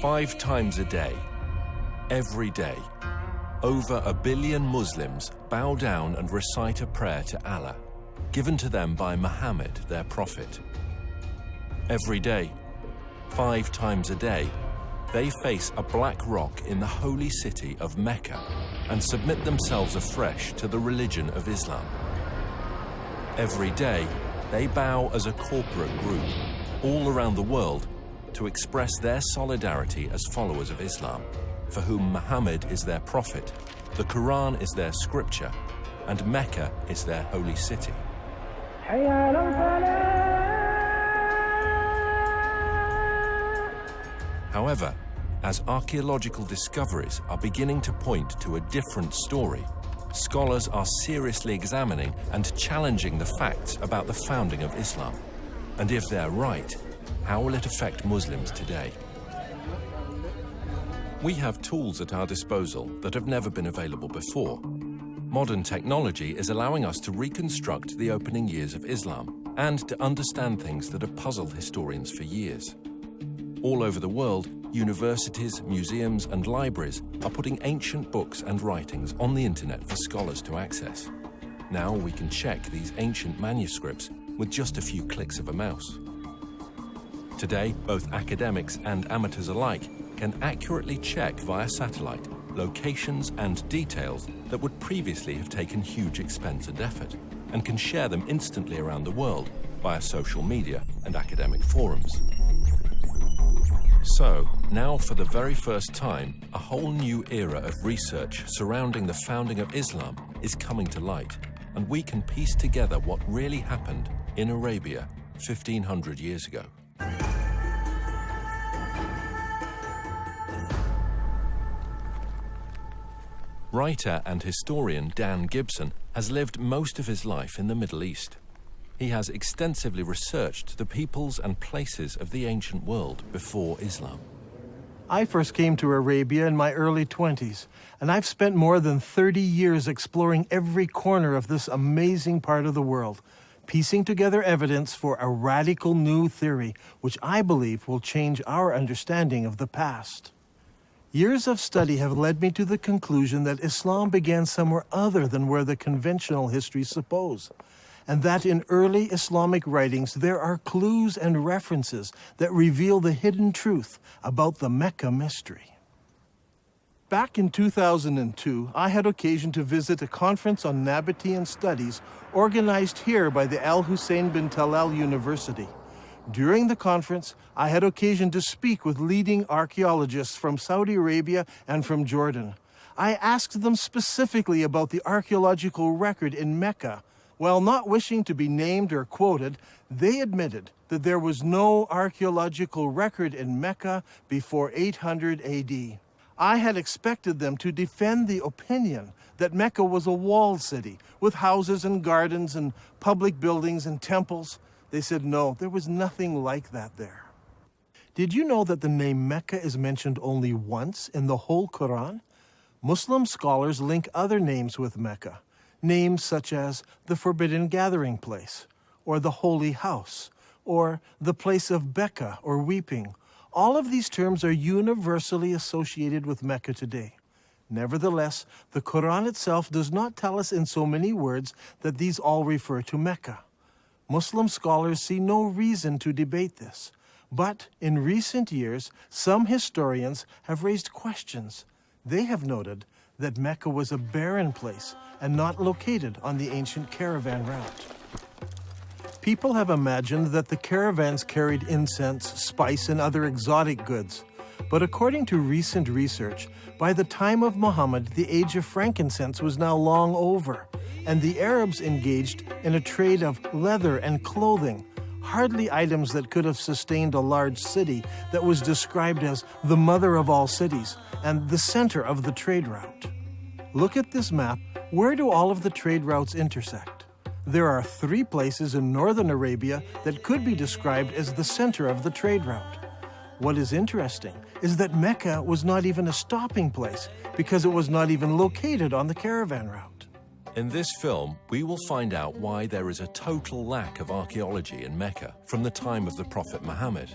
5 times a day, every day, over 1 billion Muslims bow down and recite a prayer to Allah, given to them by Mohammed, their prophet. Every day, 5 times a day, they face a black rock in the holy city of Mecca and submit themselves afresh to the religion of Islam. Every day, they bow as a corporate group all around the world to express their solidarity as followers of Islam, for whom Muhammad is their prophet, the Quran is their scripture, and Mecca is their holy city. However, as archaeological discoveries are beginning to point to a different story, scholars are seriously examining and challenging the facts about the founding of Islam. And if they're right, how will it affect Muslims today? We have tools at our disposal that have never been available before. Modern technology is allowing us to reconstruct the opening years of Islam and to understand things that have puzzled historians for years. All over the world, universities, museums, and libraries are putting ancient books and writings on the internet for scholars to access. Now we can check these ancient manuscripts with just a few clicks of a mouse. Today, both academics and amateurs alike can accurately check via satellite locations and details that would previously have taken huge expense and effort, and can share them instantly around the world via social media and academic forums. So, now for the very first time, a whole new era of research surrounding the founding of Islam is coming to light, and we can piece together what really happened in Arabia 1500 years ago. Writer and historian Dan Gibson has lived most of his life in the Middle East. He has extensively researched the peoples and places of the ancient world before Islam. I first came to Arabia in my early 20s, and I've spent more than 30 years exploring every corner of this amazing part of the world, piecing together evidence for a radical new theory, which I believe will change our understanding of the past. Years of study have led me to the conclusion that Islam began somewhere other than where the conventional histories suppose, and that in early Islamic writings there are clues and references that reveal the hidden truth about the Mecca mystery. Back in 2002, I had occasion to visit a conference on Nabatean studies organized here by the Al Hussein bin Talal University. During the conference, I had occasion to speak with leading archaeologists from Saudi Arabia and from Jordan. I asked them specifically about the archaeological record in Mecca. While not wishing to be named or quoted, they admitted that there was no archaeological record in Mecca before 800 AD. I had expected them to defend the opinion that Mecca was a walled city with houses and gardens and public buildings and temples. They said no, there was nothing like that there. Did you know that the name Mecca is mentioned only once in the whole Quran? Muslim scholars link other names with Mecca. Names such as the Forbidden Gathering Place, or the Holy House, or the Place of Becca, or Weeping. All of these terms are universally associated with Mecca today. Nevertheless, the Quran itself does not tell us in so many words that these all refer to Mecca. Muslim scholars see no reason to debate this. But in recent years, some historians have raised questions. They have noted that Mecca was a barren place and not located on the ancient caravan route. People have imagined that the caravans carried incense, spice, and other exotic goods. But according to recent research, by the time of Muhammad, the age of frankincense was now long over, and the Arabs engaged in a trade of leather and clothing, hardly items that could have sustained a large city that was described as the mother of all cities and the center of the trade route. Look at this map. Where do all of the trade routes intersect? There are 3 places in northern Arabia that could be described as the center of the trade route. What is interesting is that Mecca was not even a stopping place because it was not even located on the caravan route. In this film, we will find out why there is a total lack of archaeology in Mecca from the time of the Prophet Muhammad.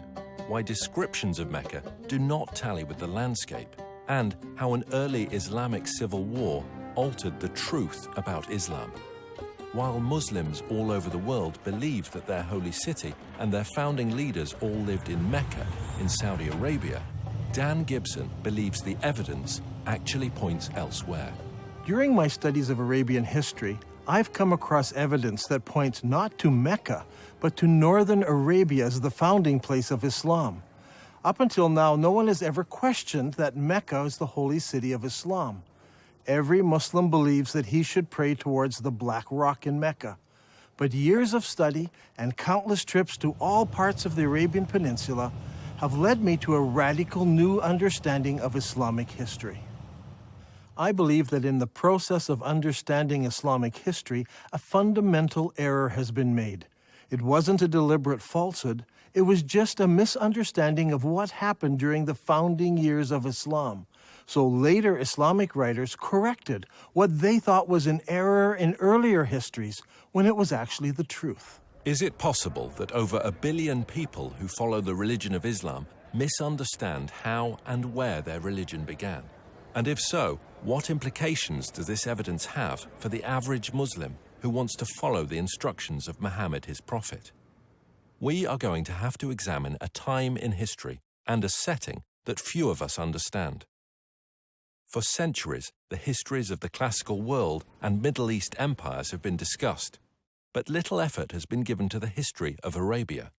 why descriptions of Mecca do not tally with the landscape, and how an early Islamic civil war altered the truth about Islam. While Muslims all over the world believe that their holy city and their founding leaders all lived in Mecca, in Saudi Arabia, Dan Gibson believes the evidence actually points elsewhere. During my studies of Arabian history, I've come across evidence that points not to Mecca, but to northern Arabia as the founding place of Islam. Up until now, no one has ever questioned that Mecca is the holy city of Islam. Every Muslim believes that he should pray towards the Black Rock in Mecca. But years of study and countless trips to all parts of the Arabian Peninsula have led me to a radical new understanding of Islamic history. I believe that in the process of understanding Islamic history, a fundamental error has been made. It wasn't a deliberate falsehood, it was just a misunderstanding of what happened during the founding years of Islam. So later Islamic writers corrected what they thought was an error in earlier histories when it was actually the truth. Is it possible that over 1 billion people who follow the religion of Islam misunderstand how and where their religion began? And if so, what implications does this evidence have for the average Muslim who wants to follow the instructions of Mohammed, his prophet? We are going to have to examine a time in history and a setting that few of us understand. For centuries, the histories of the classical world and Middle East empires have been discussed, but little effort has been given to the history of Arabia.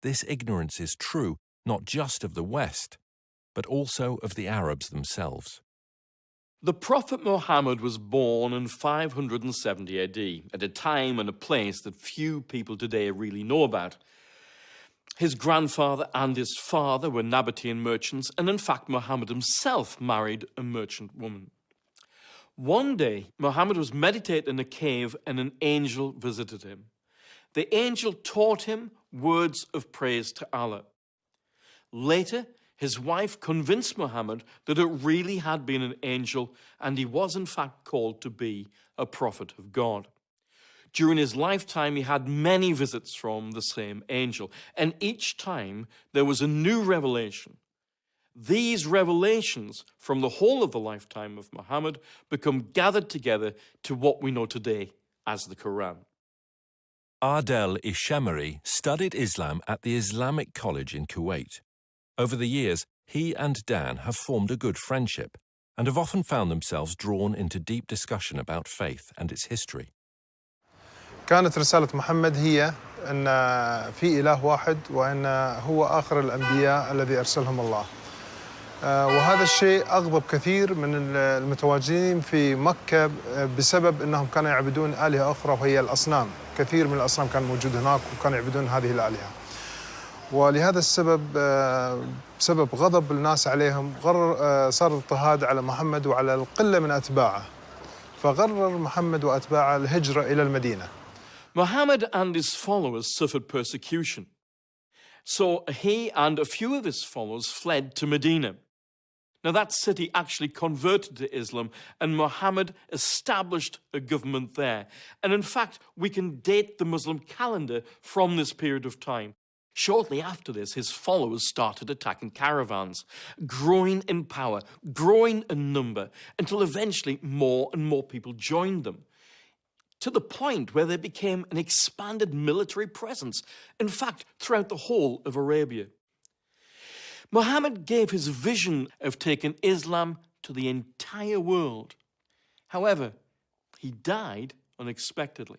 This ignorance is true not just of the West, but also of the Arabs themselves. The Prophet Muhammad was born in 570 AD, at a time and a place that few people today really know about. His grandfather and his father were Nabatean merchants, and in fact Muhammad himself married a merchant woman. One day, Muhammad was meditating in a cave and an angel visited him. The angel taught him words of praise to Allah. Later, his wife convinced Muhammad that it really had been an angel and he was in fact called to be a prophet of God. During his lifetime, he had many visits from the same angel, and each time there was a new revelation. These revelations from the whole of the lifetime of Muhammad become gathered together to what we know today as the Quran. Adel Ishemeri studied Islam at the Islamic College in Kuwait. Over the years, he and Dan have formed a good friendship and have often found themselves drawn into deep discussion about faith and its history. كانت رسالة محمد هي أن في إله واحد وأن هو آخر الأنبياء الذي أرسلهم الله. وهذا الشيء أغضب كثير من المتواجدين في مكة بسبب أنهم كانوا يعبدون آلهة أخرى وهي الأصنام. كثير من الأصنام كان موجود هناك وكانوا يعبدون هذه الآلهة. ولهذا السبب بسبب غضب الناس عليهم صار اضطهاد على محمد وعلى القلة من أتباعه. فقرر محمد وأتباعه الهجرة إلى المدينة. Muhammad and his followers suffered persecution. So he and a few of his followers fled to Medina. Now that city actually converted to Islam and Muhammad established a government there. And in fact, we can date the Muslim calendar from this period of time. Shortly after this, his followers started attacking caravans, growing in power, growing in number, until eventually more and more people joined them, to the point where they became an expanded military presence, in fact, throughout the whole of Arabia. Muhammad gave his vision of taking Islam to the entire world. However, he died unexpectedly.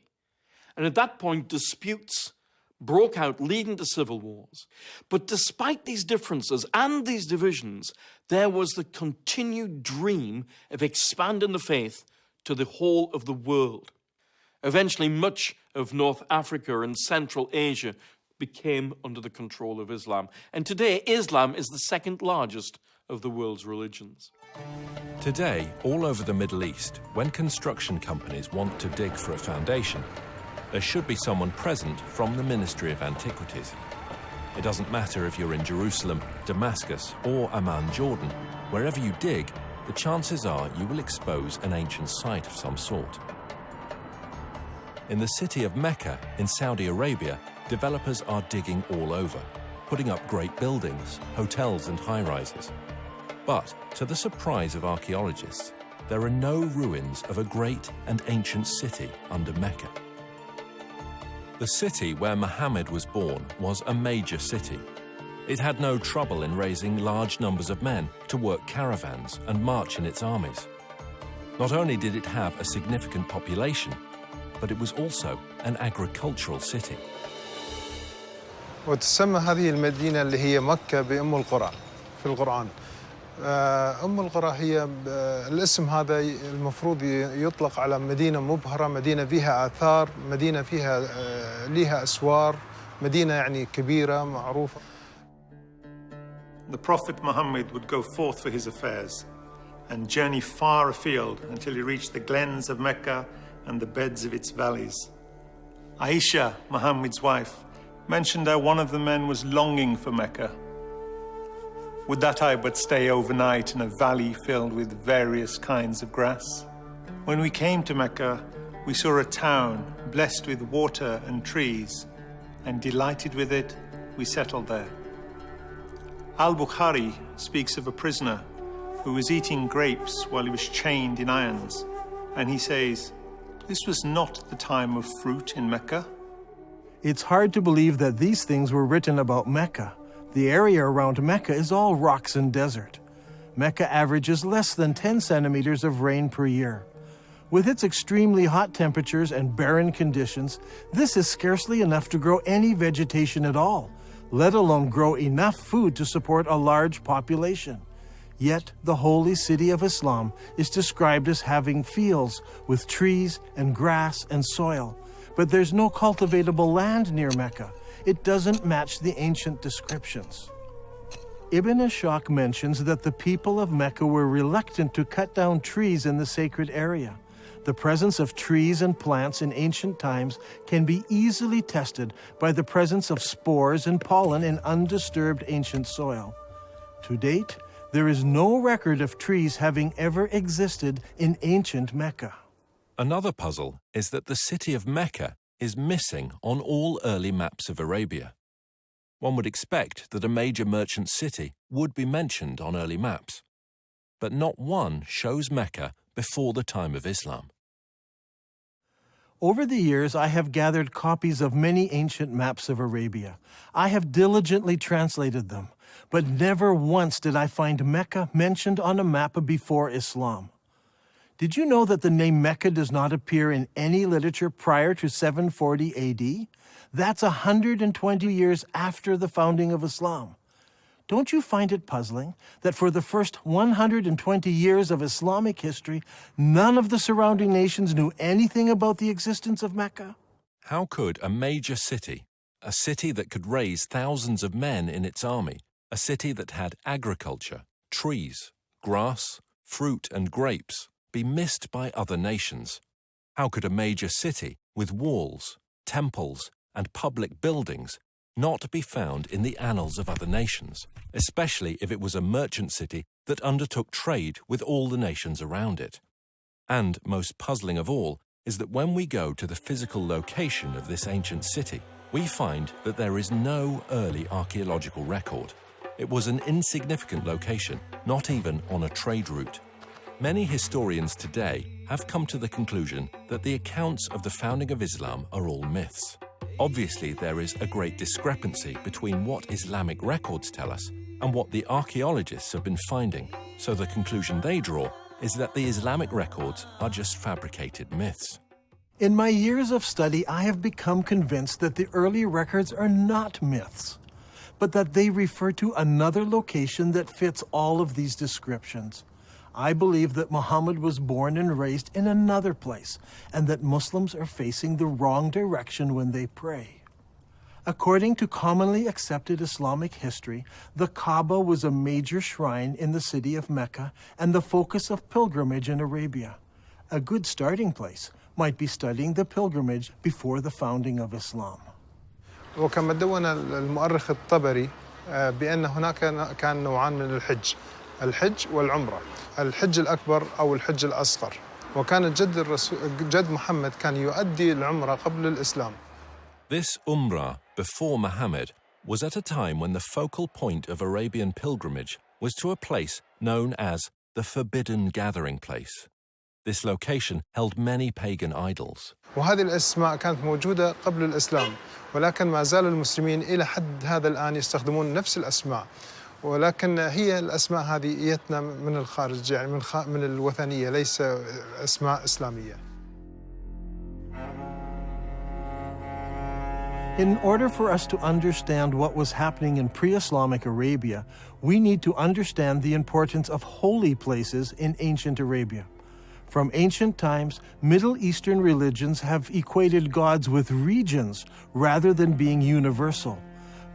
And at that point, disputes broke out, leading to civil wars. But despite these differences and these divisions, there was the continued dream of expanding the faith to the whole of the world. Eventually, much of North Africa and Central Asia became under the control of Islam. And today, Islam is the second largest of the world's religions. Today, all over the Middle East, when construction companies want to dig for a foundation, there should be someone present from the Ministry of Antiquities. It doesn't matter if you're in Jerusalem, Damascus, or Amman, Jordan. Wherever you dig, the chances are you will expose an ancient site of some sort. In the city of Mecca in Saudi Arabia, developers are digging all over. putting up great buildings, hotels and high-rises. But, to the surprise of archaeologists, there are no ruins of a great and ancient city under Mecca. The city where Mohammed was born was a major city. It had no trouble in raising large numbers of men to work caravans and march in its armies. Not only did it have a significant population, but it was also an agricultural city. وتسمى هذه المدينة اللي هي مكة بأم القرى في القرآن. أم القرى هي الاسم هذا المفروض يطلق على مدينة مبهرة، مدينة فيها آثار، مدينة فيها ليها أسوار، مدينة يعني كبيرة معروفة. The Prophet Muhammad would go forth for his affairs and journey far afield until he reached the glens of Mecca and the beds of its valleys. Aisha, Muhammad's wife, mentioned how one of the men was longing for Mecca. Would that I but stay overnight in a valley filled with various kinds of grass? When we came to Mecca, we saw a town blessed with water and trees, and delighted with it, we settled there. Al-Bukhari speaks of a prisoner who was eating grapes while he was chained in irons, and he says, "This was not the time of fruit in Mecca." It's hard to believe that these things were written about Mecca. The area around Mecca is all rocks and desert. Mecca averages less than 10 centimeters of rain per year. With its extremely hot temperatures and barren conditions, this is scarcely enough to grow any vegetation at all, let alone grow enough food to support a large population. Yet the holy city of Islam is described as having fields with trees and grass and soil, but there's no cultivatable land near Mecca. It doesn't match the ancient descriptions. Ibn Ishaq mentions that the people of Mecca were reluctant to cut down trees in the sacred area. The presence of trees and plants in ancient times can be easily tested by the presence of spores and pollen in undisturbed ancient soil. To date, there is no record of trees having ever existed in ancient Mecca. Another puzzle is that the city of Mecca is missing on all early maps of Arabia. One would expect that a major merchant city would be mentioned on early maps, but not one shows Mecca before the time of Islam. Over the years, I have gathered copies of many ancient maps of Arabia. I have diligently translated them, but never once did I find Mecca mentioned on a map before Islam. Did you know that the name Mecca does not appear in any literature prior to 740 AD? That's 120 years after the founding of Islam. Don't you find it puzzling that for the first 120 years of Islamic history, none of the surrounding nations knew anything about the existence of Mecca? How could a major city, a city that could raise thousands of men in its army, a city that had agriculture, trees, grass, fruit and grapes, be missed by other nations? How could a major city with walls, temples, and public buildings not be found in the annals of other nations, especially if it was a merchant city that undertook trade with all the nations around it? And most puzzling of all is that when we go to the physical location of this ancient city, we find that there is no early archaeological record. It was an insignificant location, not even on a trade route. Many historians today have come to the conclusion that the accounts of the founding of Islam are all myths. Obviously, there is a great discrepancy between what Islamic records tell us and what the archaeologists have been finding, so the conclusion they draw is that the Islamic records are just fabricated myths. In my years of study, I have become convinced that the early records are not myths, but that they refer to another location that fits all of these descriptions. I believe that Muhammad was born and raised in another place, and that Muslims are facing the wrong direction when they pray. According to commonly accepted Islamic history, the Kaaba was a major shrine in the city of Mecca and the focus of pilgrimage in Arabia. A good starting place might be studying the pilgrimage before the founding of Islam. وكما دون المؤرخ الطبري بأن هناك كان نوعان من الحج والعمرة. الحج الأكبر أو الحج الأصغر، وكان جد محمد كان يؤدي العمرة قبل الإسلام. This Umrah before Muhammad was at a time when the focal point of Arabian pilgrimage was to a place known as the Forbidden Gathering Place. This location held many pagan idols. وهذه الأسماء كانت موجودة قبل الإسلام، ولكن ما زال المسلمين إلى حد هذا الآن يستخدمون نفس الأسماء، ولكن هي الأسماء هذه جتنا من الخارج، يعني من الوثنية، ليس أسماء إسلامية. In order for us to understand what was happening in pre-Islamic Arabia, we need to understand the importance of holy places in ancient Arabia. From ancient times, Middle Eastern religions have equated gods with regions rather than being universal.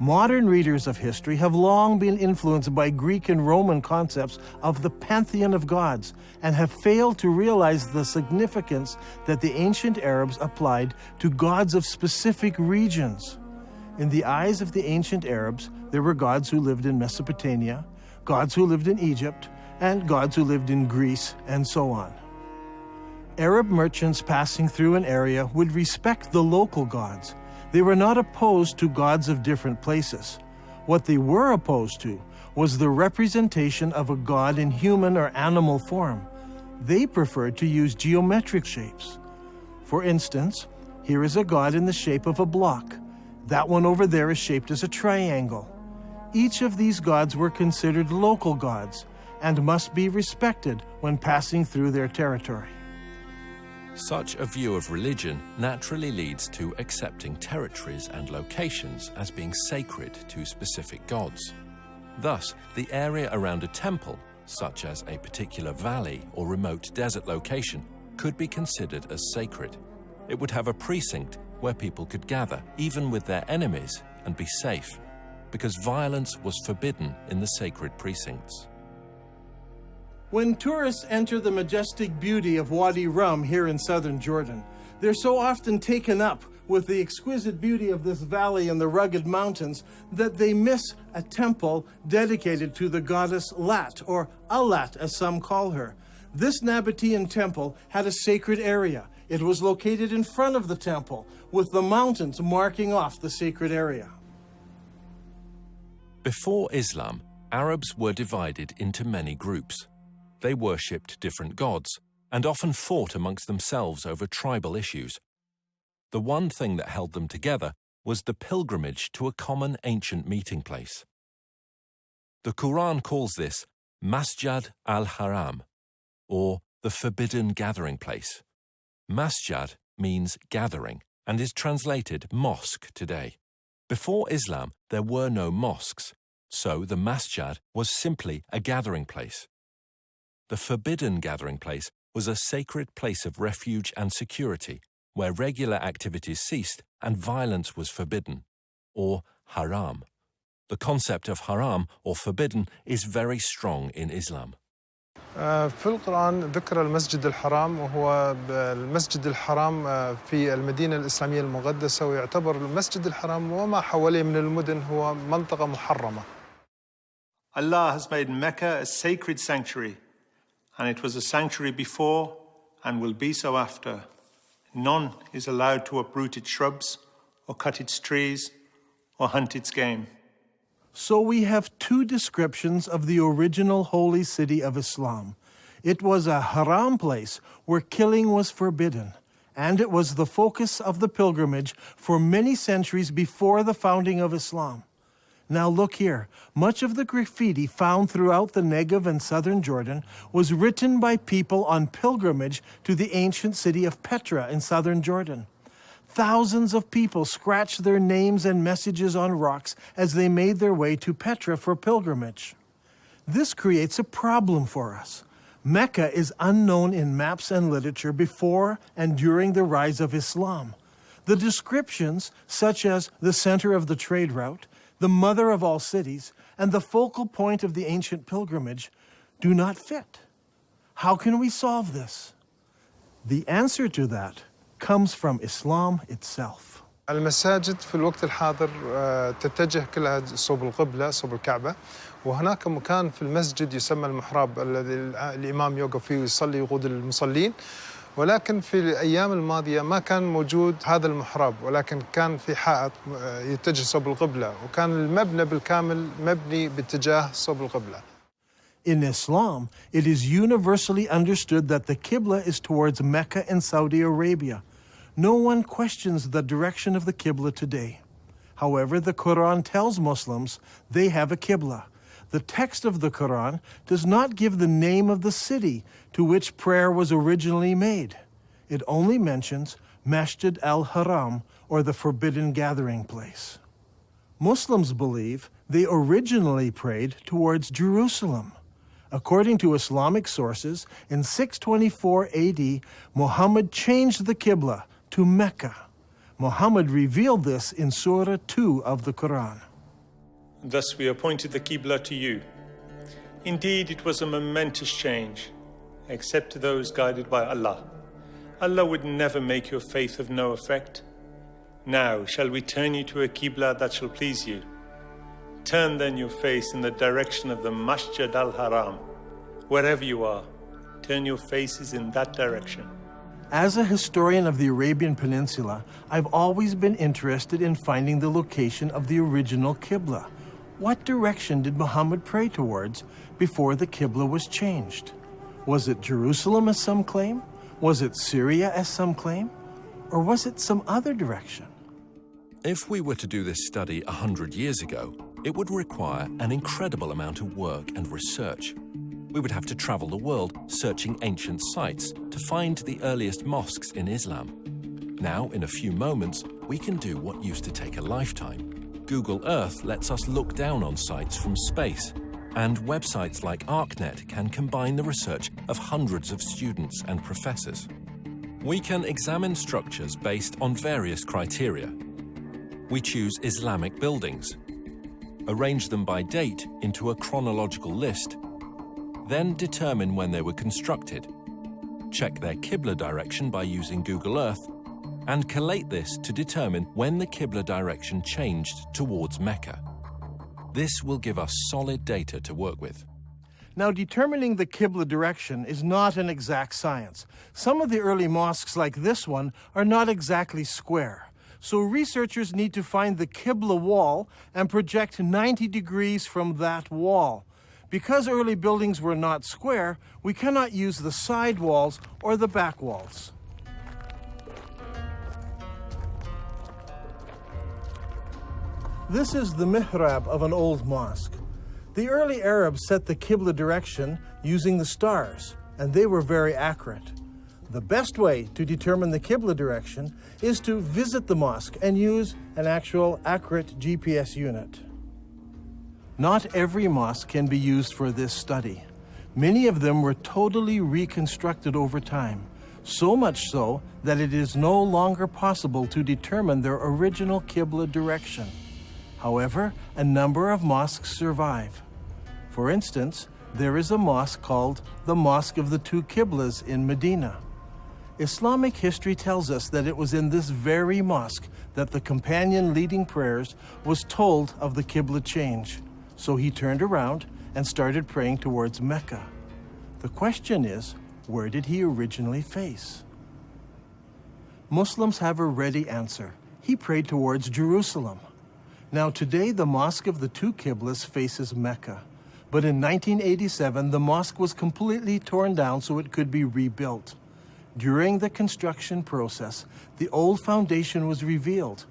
Modern readers of history have long been influenced by Greek and Roman concepts of the pantheon of gods and have failed to realize the significance that the ancient Arabs applied to gods of specific regions. In the eyes of the ancient Arabs, there were gods who lived in Mesopotamia, gods who lived in Egypt, and gods who lived in Greece, and so on. Arab merchants passing through an area would respect the local gods. They were not opposed to gods of different places. What they were opposed to was the representation of a god in human or animal form. They preferred to use geometric shapes. For instance, here is a god in the shape of a block. That one over there is shaped as a triangle. Each of these gods were considered local gods and must be respected when passing through their territory. Such a view of religion naturally leads to accepting territories and locations as being sacred to specific gods. Thus, the area around a temple, such as a particular valley or remote desert location, could be considered as sacred. It would have a precinct where people could gather, even with their enemies, and be safe, because violence was forbidden in the sacred precincts. When tourists enter the majestic beauty of Wadi Rum here in southern Jordan, they're so often taken up with the exquisite beauty of this valley and the rugged mountains that they miss a temple dedicated to the goddess Lat, or Alat as some call her. This Nabatean temple had a sacred area. It was located in front of the temple, with the mountains marking off the sacred area. Before Islam, Arabs were divided into many groups. They worshipped different gods and often fought amongst themselves over tribal issues. The one thing that held them together was the pilgrimage to a common ancient meeting place. The Quran calls this Masjid al-Haram, or the Forbidden Gathering Place. Masjid means gathering and is translated mosque today. Before Islam, there were no mosques, so the masjid was simply a gathering place. The Forbidden Gathering Place was a sacred place of refuge and security, where regular activities ceased and violence was forbidden, or haram. The concept of haram, or forbidden, is very strong in Islam. في القرآن ذكر المسجد الحرام، وهو المسجد الحرام في المدينة الإسلامية المقدسة، ويعتبر المسجد الحرام وما حواليه من المدن هو منطقة محرمة. Allah has made Mecca a sacred sanctuary, and it was a sanctuary before and will be so after. None is allowed to uproot its shrubs or cut its trees or hunt its game. So we have two descriptions of the original holy city of Islam. It was a haram place where killing was forbidden, and it was the focus of the pilgrimage for many centuries before the founding of Islam. Now look here, much of the graffiti found throughout the Negev and southern Jordan was written by people on pilgrimage to the ancient city of Petra in southern Jordan. Thousands of people scratched their names and messages on rocks as they made their way to Petra for pilgrimage. This creates a problem for us. Mecca is unknown in maps and literature before and during the rise of Islam. The descriptions, such as the center of the trade route, the mother of all cities, and the focal point of the ancient pilgrimage, do not fit. How can we solve this? The answer to that comes from Islam itself. المساجد في الوقت الحاضر تتجه كلها صوب القبلة، صوب الكعبة، وهناك مكان في المسجد يسمى المحراب الذي الإمام يوقف فيه ويصلي يقود المصلين، ولكن في الأيام الماضية ما كان موجود هذا المحراب، ولكن كان في حائط يتجه صوب القبلة، وكان المبنى بالكامل مبني باتجاه صوب القبلة. In Islam, it is universally understood that the Qibla is towards Mecca in Saudi Arabia. No one questions the direction of the Qibla today. However, the Quran tells Muslims they have a Qibla. The text of the Quran does not give the name of the city to which prayer was originally made. It only mentions Masjid al-Haram, or the forbidden gathering place. Muslims believe they originally prayed towards Jerusalem. According to Islamic sources, in 624 AD, Muhammad changed the Qibla to Mecca. Muhammad revealed this in Surah 2 of the Quran. Thus we appointed the Qibla to you. Indeed, it was a momentous change, except to those guided by Allah. Allah would never make your faith of no effect. Now shall we turn you to a Qibla that shall please you. Turn then your face in the direction of the Masjid al-Haram. Wherever you are, turn your faces in that direction. As a historian of the Arabian Peninsula, I've always been interested in finding the location of the original Qibla. What direction did Muhammad pray towards before the Qibla was changed? Was it Jerusalem, as some claim? Was it Syria, as some claim? Or was it some other direction? If we were to do this study 100 years ago, it would require an incredible amount of work and research. We would have to travel the world searching ancient sites to find the earliest mosques in Islam. Now, in a few moments, we can do what used to take a lifetime. Google Earth lets us look down on sites from space, and websites like ArcNet can combine the research of hundreds of students and professors. We can examine structures based on various criteria. We choose Islamic buildings, arrange them by date into a chronological list, then determine when they were constructed, check their Qibla direction by using Google Earth, and collate this to determine when the Qibla direction changed towards Mecca. This will give us solid data to work with. Now, determining the Qibla direction is not an exact science. Some of the early mosques, like this one, are not exactly square. So researchers need to find the Qibla wall and project 90 degrees from that wall. Because early buildings were not square, we cannot use the side walls or the back walls. This is the mihrab of an old mosque. The early Arabs set the Qibla direction using the stars, and they were very accurate. The best way to determine the Qibla direction is to visit the mosque and use an actual accurate GPS unit. Not every mosque can be used for this study. Many of them were totally reconstructed over time, so much so that it is no longer possible to determine their original Qibla direction. However, a number of mosques survive. For instance, there is a mosque called the Mosque of the Two Qiblas in Medina. Islamic history tells us that it was in this very mosque that the companion leading prayers was told of the Qibla change. So he turned around and started praying towards Mecca. The question is, where did he originally face? Muslims have a ready answer. He prayed towards Jerusalem. Now today, the Mosque of the Two Qiblas faces Mecca. But in 1987, the mosque was completely torn down so it could be rebuilt. During the construction process, the old foundation was revealed,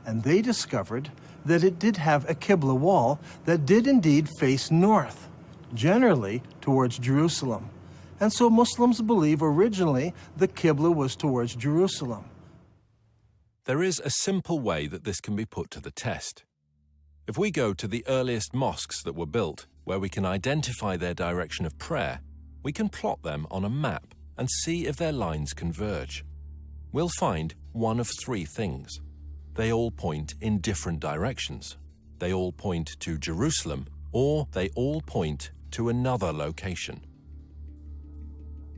and they discovered that it did have a Qibla wall that did indeed face north, generally towards Jerusalem. And so Muslims believe originally the Qibla was towards Jerusalem. There is a simple way that this can be put to the test. If we go to the earliest mosques that were built, where we can identify their direction of prayer, we can plot them on a map and see if their lines converge. We'll find one of three things. They all point in different directions. They all point to Jerusalem, or they all point to another location.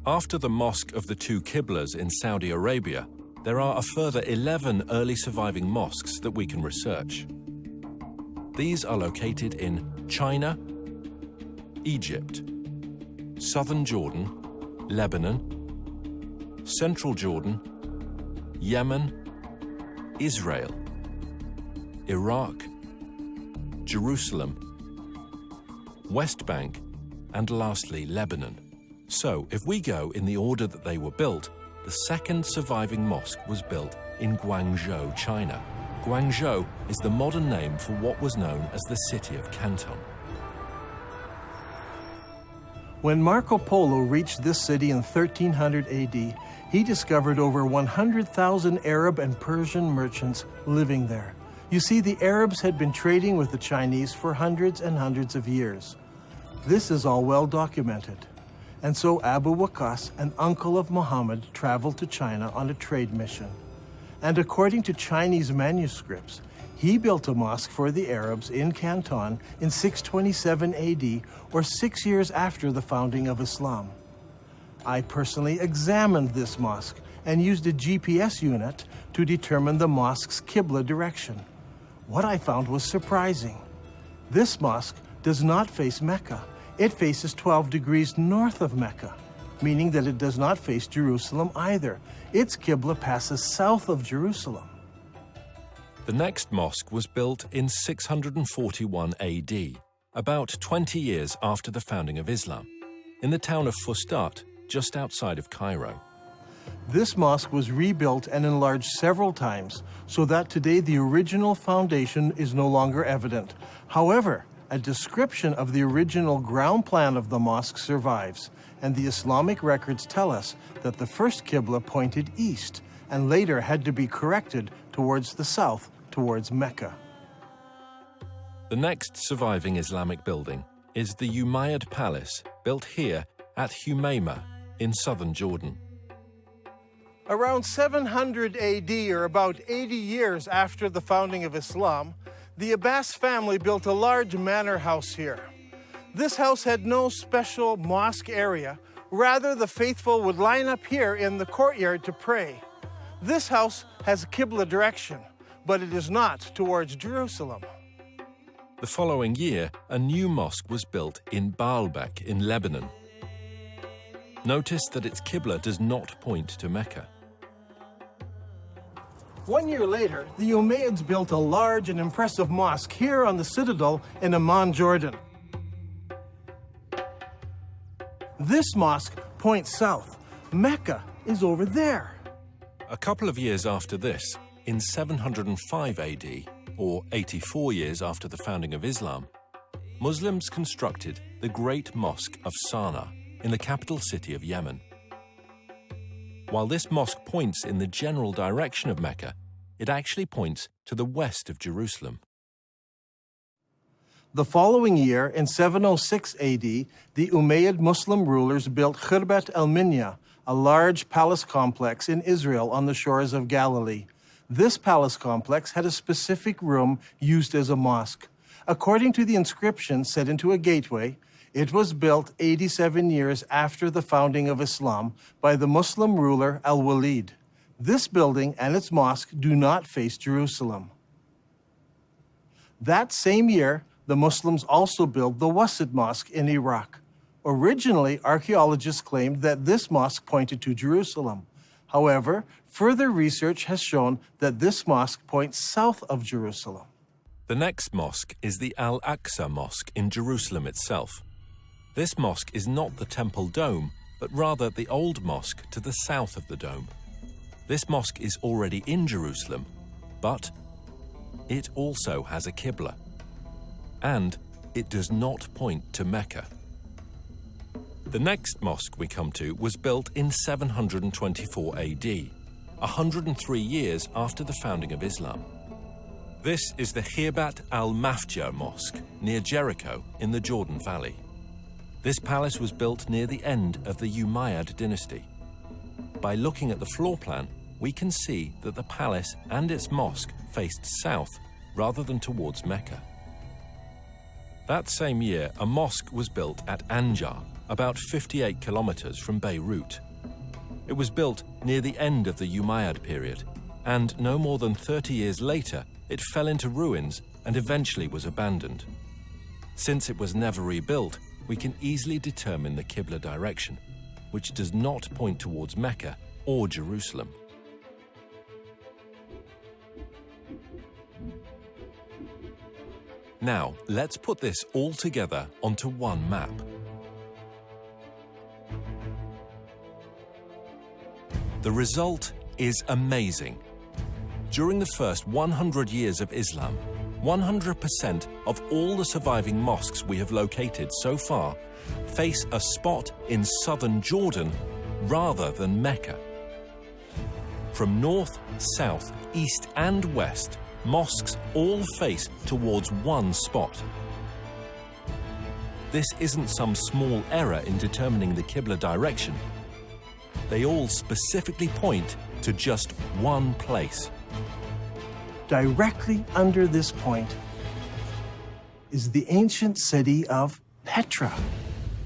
After the Mosque of the Two Qiblas in Saudi Arabia, there are a further 11 early surviving mosques that we can research. These are located in China, Egypt, southern Jordan, Lebanon, Central Jordan, Yemen, Israel, Iraq, Jerusalem, West Bank, and lastly, Lebanon. So, if we go in the order that they were built, the second surviving mosque was built in Guangzhou, China. Guangzhou is the modern name for what was known as the city of Canton. When Marco Polo reached this city in 1300 AD, he discovered over 100,000 Arab and Persian merchants living there. You see, the Arabs had been trading with the Chinese for hundreds and hundreds of years. This is all well documented. And so Abu Waqas, an uncle of Muhammad, traveled to China on a trade mission. And according to Chinese manuscripts, he built a mosque for the Arabs in Canton in 627 AD, or 6 years after the founding of Islam. I personally examined this mosque and used a GPS unit to determine the mosque's Qibla direction. What I found was surprising. This mosque does not face Mecca. It faces 12 degrees north of Mecca, meaning that it does not face Jerusalem either. Its Qibla passes south of Jerusalem. The next mosque was built in 641 AD, about 20 years after the founding of Islam, in the town of Fustat, just outside of Cairo. This mosque was rebuilt and enlarged several times, so that today the original foundation is no longer evident. However, a description of the original ground plan of the mosque survives, and the Islamic records tell us that the first Qibla pointed east and later had to be corrected towards the south, towards Mecca. The next surviving Islamic building is the Umayyad Palace, built here at Humayma in southern Jordan. Around 700 AD, or about 80 years after the founding of Islam, the Abbas family built a large manor house here. This house had no special mosque area. Rather, the faithful would line up here in the courtyard to pray. This house has a Qibla direction, but it is not towards Jerusalem. The following year, a new mosque was built in Baalbek in Lebanon. Notice that its Qibla does not point to Mecca. 1 year later, the Umayyads built a large and impressive mosque here on the citadel in Amman, Jordan. This mosque points south. Mecca is over there. A couple of years after this, in 705 AD, or 84 years after the founding of Islam, Muslims constructed the Great Mosque of Sana'a in the capital city of Yemen. While this mosque points in the general direction of Mecca, it actually points to the west of Jerusalem. The following year, in 706 AD, the Umayyad Muslim rulers built Khirbat al-Minya, a large palace complex in Israel on the shores of Galilee. This palace complex had a specific room used as a mosque. According to the inscription set into a gateway, it was built 87 years after the founding of Islam by the Muslim ruler Al-Walid. This building and its mosque do not face Jerusalem. That same year, the Muslims also built the Wasit Mosque in Iraq. Originally, archaeologists claimed that this mosque pointed to Jerusalem. However, further research has shown that this mosque points south of Jerusalem. The next mosque is the Al-Aqsa Mosque in Jerusalem itself. This mosque is not the temple dome, but rather the old mosque to the south of the dome. This mosque is already in Jerusalem, but it also has a Qibla, and it does not point to Mecca. The next mosque we come to was built in 724 AD, 103 years after the founding of Islam. This is the Khirbat al-Mafja Mosque near Jericho in the Jordan Valley. This palace was built near the end of the Umayyad dynasty. By looking at the floor plan, we can see that the palace and its mosque faced south rather than towards Mecca. That same year, a mosque was built at Anjar, about 58 kilometers from Beirut. It was built near the end of the Umayyad period, and no more than 30 years later, it fell into ruins and eventually was abandoned. Since it was never rebuilt, we can easily determine the Qibla direction, which does not point towards Mecca or Jerusalem. Now, let's put this all together onto one map. The result is amazing. During the first 100 years of Islam, 100% of all the surviving mosques we have located so far face a spot in southern Jordan rather than Mecca. From north, south, east and west, mosques all face towards one spot. This isn't some small error in determining the Qibla direction. They all specifically point to just one place. Directly under this point is the ancient city of Petra.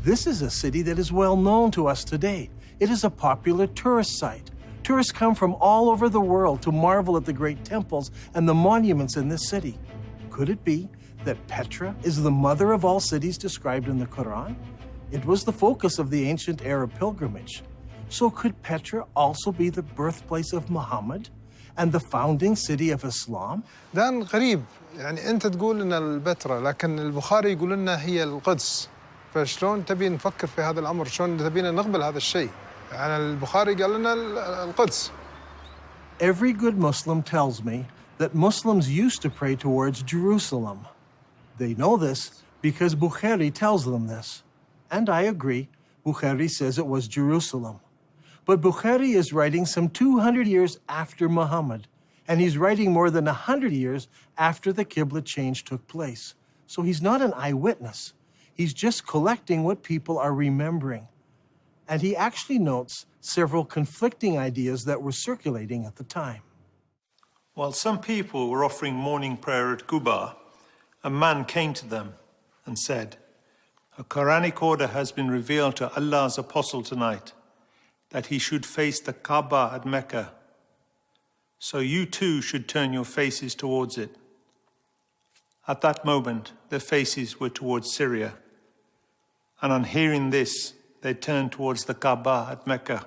This is a city that is well known to us today. It is a popular tourist site. Tourists come from all over the world to marvel at the great temples and the monuments in this city. Could it be that Petra is the mother of all cities described in the Quran? It was the focus of the ancient Arab pilgrimage. So could Petra also be the birthplace of Muhammad and the founding city of Islam? دان غريب، يعني أنت تقول إن البتراء لكن البخاري يقول لنا هي القدس، فشلون تبي نفكر في هذا الأمر؟ شلون تبينا نقبل هذا الشيء؟ يعني البخاري قال لنا القدس. Every good Muslim tells me that Muslims used to pray towards Jerusalem. They know this because Bukhari tells them this. And I agree, Bukhari says it was Jerusalem. But Bukhari is writing some 200 years after Muhammad, and he's writing more than 100 years after the Qibla change took place. So he's not an eyewitness. He's just collecting what people are remembering. And he actually notes several conflicting ideas that were circulating at the time. While some people were offering morning prayer at Quba, a man came to them and said, "A Quranic order has been revealed to Allah's apostle tonight, that he should face the Kaaba at Mecca. So you too should turn your faces towards it." At that moment, their faces were towards Syria. And on hearing this, they turned towards the Kaaba at Mecca.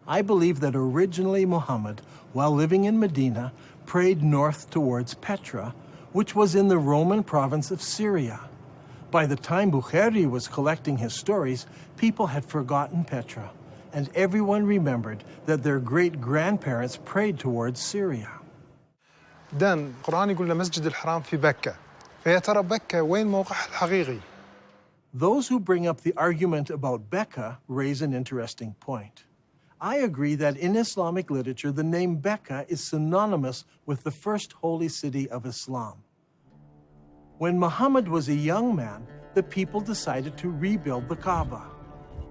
I believe that originally Muhammad, while living in Medina, prayed north towards Petra, which was in the Roman province of Syria. By the time Bukhari was collecting his stories, people had forgotten Petra, and everyone remembered that their great-grandparents prayed towards Syria. دان القرآن يقول لنا مسجد الحرام في بكة، فيا ترى بكة وين موقعها الحقيقي؟ Those who bring up the argument about Becca raise an interesting point. I agree that in Islamic literature, the name Becca is synonymous with the first holy city of Islam. When Muhammad was a young man, the people decided to rebuild the Kaaba.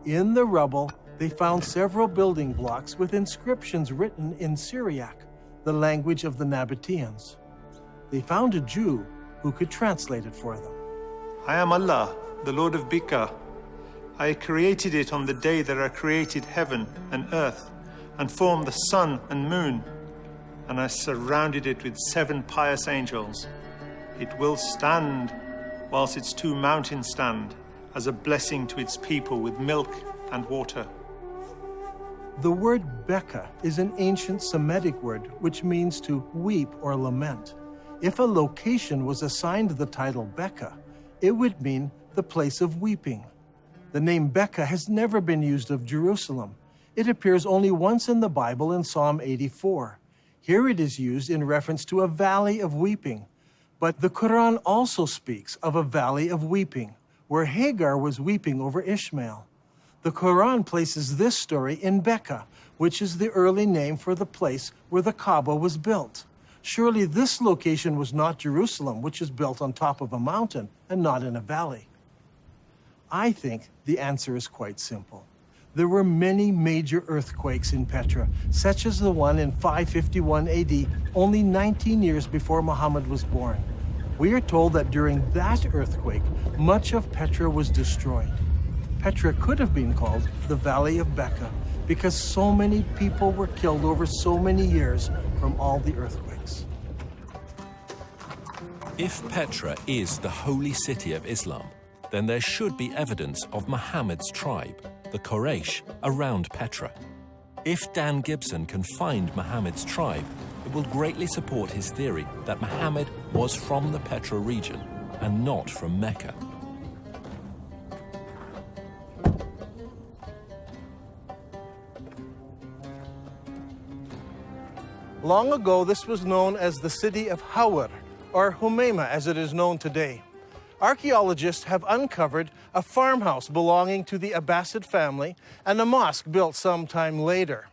In the rubble, they found several building blocks with inscriptions written in Syriac, the language of the Nabateans. They found a Jew who could translate it for them. I am Allah, the Lord of Bika. I created it on the day that I created heaven and earth, and formed the sun and moon, and I surrounded it with 7 pious angels. It will stand whilst its 2 mountains stand, as a blessing to its people with milk and water. The word Becca is an ancient Semitic word which means to weep or lament. If a location was assigned the title Becca, it would mean the place of weeping. The name Becca has never been used of Jerusalem. It appears only once in the Bible in Psalm 84. Here it is used in reference to a valley of weeping. But the Quran also speaks of a valley of weeping, where Hagar was weeping over Ishmael. The Quran places this story in Becca, which is the early name for the place where the Kaaba was built. Surely this location was not Jerusalem, which is built on top of a mountain and not in a valley. I think the answer is quite simple. There were many major earthquakes in Petra, such as the one in 551 AD, only 19 years before Muhammad was born. We are told that during that earthquake, much of Petra was destroyed. Petra could have been called the Valley of Becca because so many people were killed over so many years from all the earthquakes. If Petra is the holy city of Islam, then there should be evidence of Muhammad's tribe, the Quraysh, around Petra. If Dan Gibson can find Mohammed's tribe, it will greatly support his theory that Mohammed was from the Petra region and not from Mecca. Long ago, this was known as the city of Hawar, or Humayma as it is known today. Archaeologists have uncovered a farmhouse belonging to the Abbasid family and a mosque built sometime later.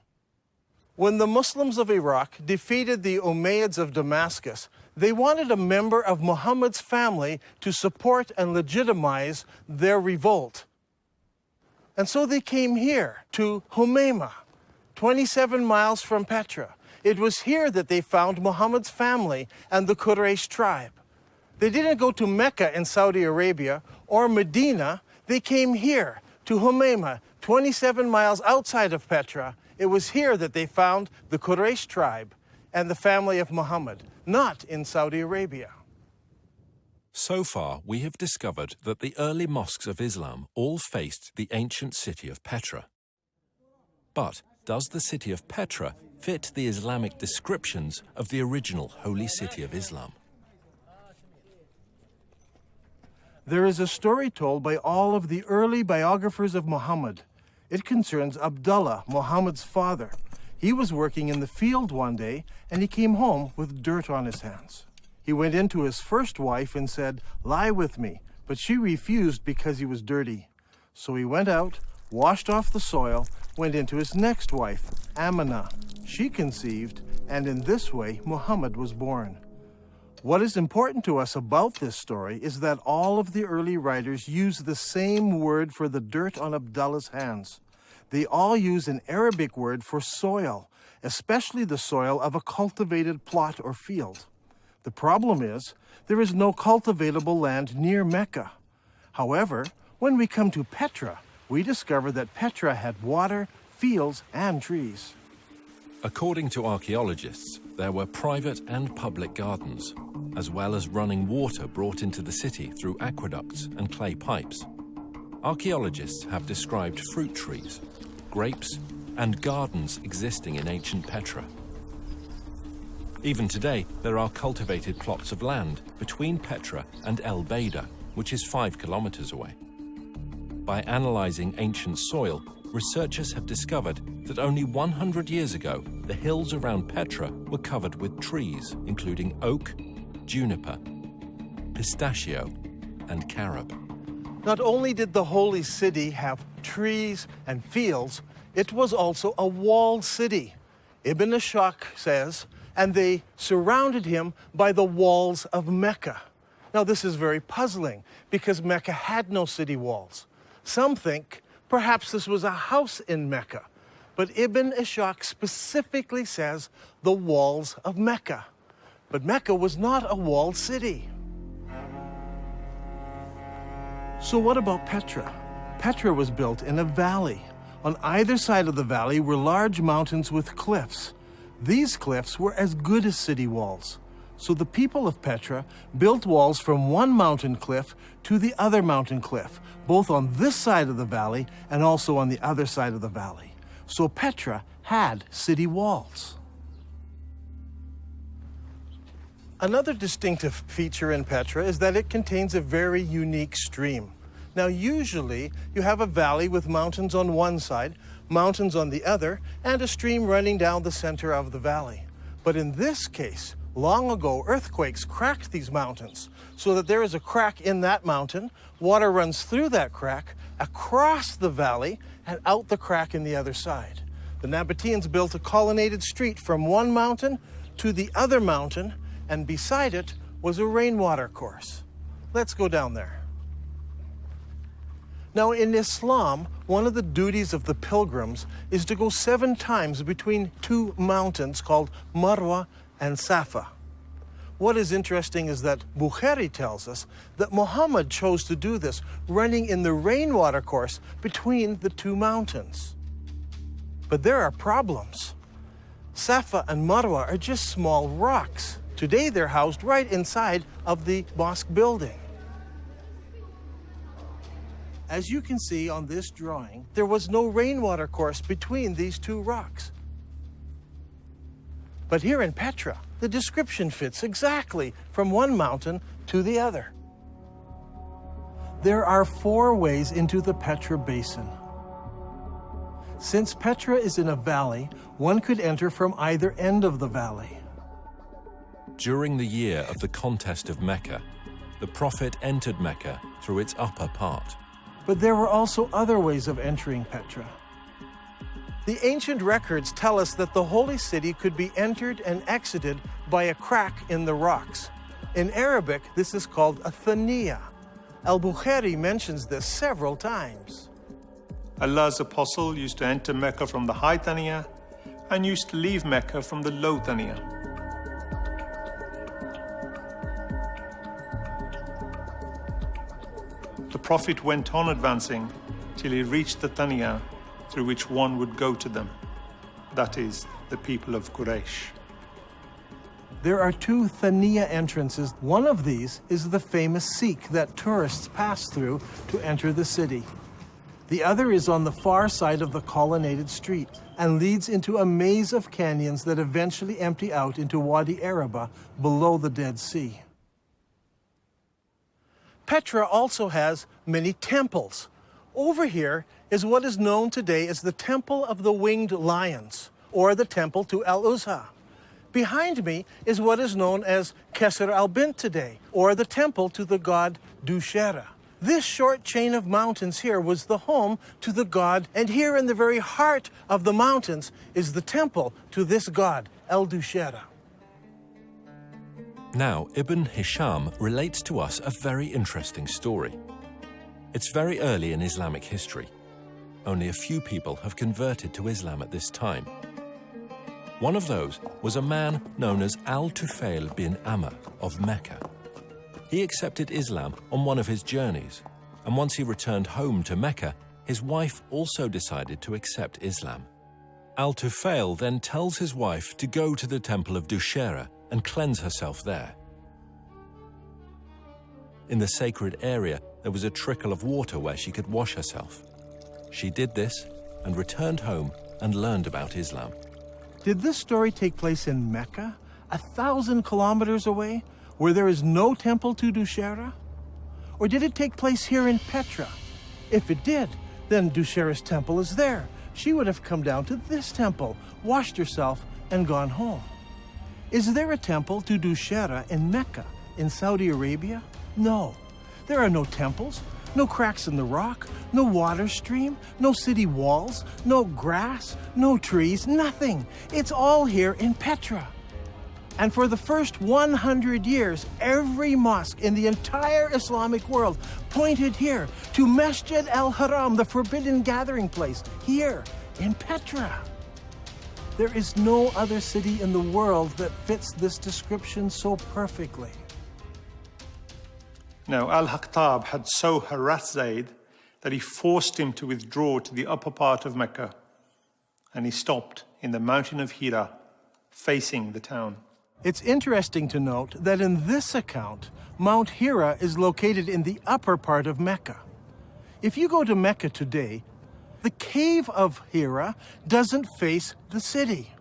When the Muslims of Iraq defeated the Umayyads of Damascus, they wanted a member of Muhammad's family to support and legitimize their revolt. And so they came here to Humayma, 27 miles from Petra. It was here that they found Muhammad's family and the Quraysh tribe. They didn't go to Mecca in Saudi Arabia or Medina. They came here to Humayma, 27 miles outside of Petra. It was here that they found the Quraysh tribe and the family of Muhammad, not in Saudi Arabia. So far, we have discovered that the early mosques of Islam all faced the ancient city of Petra. But does the city of Petra fit the Islamic descriptions of the original holy city of Islam? There is a story told by all of the early biographers of Muhammad. It concerns Abdullah, Muhammad's father. He was working in the field one day, and he came home with dirt on his hands. He went into his first wife and said, "Lie with me," but she refused because he was dirty. So he went out, washed off the soil, went into his next wife, Amina. She conceived, and in this way, Muhammad was born. What is important to us about this story is that all of the early writers use the same word for the dirt on Abdullah's hands. They all use an Arabic word for soil, especially the soil of a cultivated plot or field. The problem is, there is no cultivatable land near Mecca. However, when we come to Petra, we discover that Petra had water, fields, and trees. According to archaeologists, there were private and public gardens, as well as running water brought into the city through aqueducts and clay pipes. Archaeologists have described fruit trees, grapes, and gardens existing in ancient Petra. Even today, there are cultivated plots of land between Petra and El Beida, which is 5 kilometers away. By analyzing ancient soil, researchers have discovered that only 100 years ago, the hills around Petra were covered with trees, including oak, juniper, pistachio, and carob. Not only did the holy city have trees and fields, it was also a walled city. Ibn Ishaq says, and they surrounded him by the walls of Mecca. Now this is very puzzling because Mecca had no city walls. Some think perhaps this was a house in Mecca, but Ibn Ishaq specifically says the walls of Mecca. But Mecca was not a walled city. So what about Petra? Petra was built in a valley. On either side of the valley were large mountains with cliffs. These cliffs were as good as city walls. So the people of Petra built walls from one mountain cliff to the other mountain cliff, both on this side of the valley and also on the other side of the valley. So Petra had city walls. Another distinctive feature in Petra is that it contains a very unique stream. Now, usually you have a valley with mountains on one side, mountains on the other, and a stream running down the center of the valley. But in this case, long ago, earthquakes cracked these mountains so that there is a crack in that mountain, water runs through that crack, across the valley, and out the crack in the other side. The Nabateans built a colonnaded street from one mountain to the other mountain, and beside it was a rainwater course. Let's go down there. Now, in Islam, one of the duties of the pilgrims is to go 7 times between 2 mountains called Marwa and Safa. What is interesting is that Bukhari tells us that Muhammad chose to do this, running in the rainwater course between the 2 mountains. But there are problems. Safa and Marwa are just small rocks. Today they're housed right inside of the mosque building. As you can see on this drawing, there was no rainwater course between these two rocks. But here in Petra, the description fits exactly from one mountain to the other. There are 4 ways into the Petra Basin. Since Petra is in a valley, one could enter from either end of the valley. During the year of the contest of Mecca, the Prophet entered Mecca through its upper part. But there were also other ways of entering Petra. The ancient records tell us that the holy city could be entered and exited by a crack in the rocks. In Arabic, this is called a thaniya. Al-Bukhari mentions this several times. Allah's apostle used to enter Mecca from the high Thaniya and used to leave Mecca from the low Thaniya. The Prophet went on advancing till he reached the Thaniya through which one would go to them, that is, the people of Quraysh. There are 2 Thaniya entrances. One of these is the famous Sikh that tourists pass through to enter the city. The other is on the far side of the colonnaded street and leads into a maze of canyons that eventually empty out into Wadi Araba below the Dead Sea. Petra also has many temples. Over here is what is known today as the Temple of the Winged Lions, or the Temple to Al-Uzza. Behind me is what is known as Kesr al-Bint today, or the temple to the god Dushera. This short chain of mountains here was the home to the god, and here in the very heart of the mountains is the temple to this god, El-Dushera. Now, Ibn Hisham relates to us a very interesting story. It's very early in Islamic history. Only a few people have converted to Islam at this time. One of those was a man known as Al-Tufail bin Amr of Mecca. He accepted Islam on one of his journeys, and once he returned home to Mecca, his wife also decided to accept Islam. Al-Tufail then tells his wife to go to the temple of Dushera and cleanse herself there. In the sacred area, there was a trickle of water where she could wash herself. She did this and returned home and learned about Islam. Did this story take place in Mecca, 1,000 kilometers away, where there is no temple to Dushera? Or did it take place here in Petra? If it did, then Dushera's temple is there. She would have come down to this temple, washed herself, and gone home. Is there a temple to Dushera in Mecca, in Saudi Arabia? No. There are no temples, no cracks in the rock, no water stream, no city walls, no grass, no trees, nothing. It's all here in Petra. And for the first 100 years, every mosque in the entire Islamic world pointed here to Masjid al-Haram, the forbidden gathering place, here in Petra. There is no other city in the world that fits this description so perfectly. Now, Al-Haqtab had so harassed Zayd that he forced him to withdraw to the upper part of Mecca, and he stopped in the mountain of Hira, facing the town. It's interesting to note that in this account, Mount Hira is located in the upper part of Mecca. If you go to Mecca today, the cave of Hira doesn't face the city.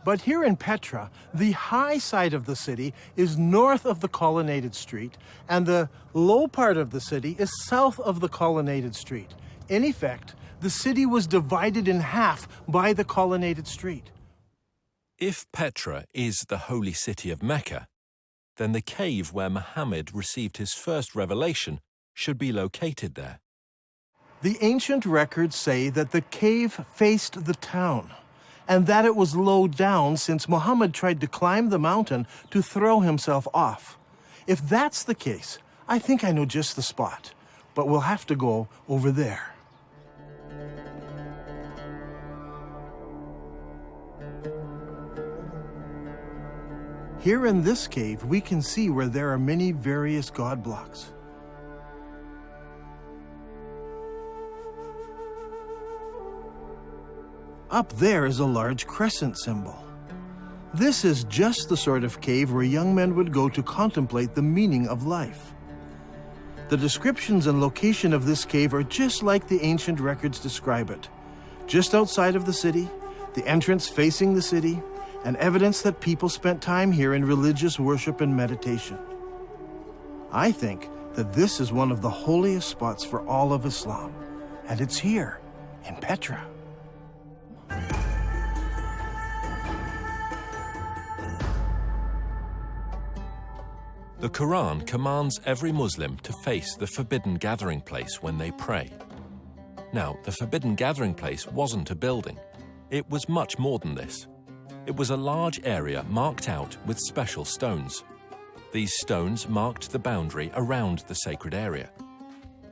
But here in Petra, the high side of the city is north of the colonnaded street, and the low part of the city is south of the colonnaded street. In effect, the city was divided in half by the colonnaded street. If Petra is the holy city of Mecca, then the cave where Mohammed received his first revelation should be located there. The ancient records say that the cave faced the town, and that it was low down since Muhammad tried to climb the mountain to throw himself off. If that's the case, I think I know just the spot, but we'll have to go over there. Here in this cave, we can see where there are many various god blocks. Up there is a large crescent symbol. This is just the sort of cave where young men would go to contemplate the meaning of life. The descriptions and location of this cave are just like the ancient records describe it. Just outside of the city, the entrance facing the city, and evidence that people spent time here in religious worship and meditation. I think that this is one of the holiest spots for all of Islam, and it's here, in Petra. The Quran commands every Muslim to face the forbidden gathering place when they pray. Now, the forbidden gathering place wasn't a building. It was much more than this. It was a large area marked out with special stones. These stones marked the boundary around the sacred area.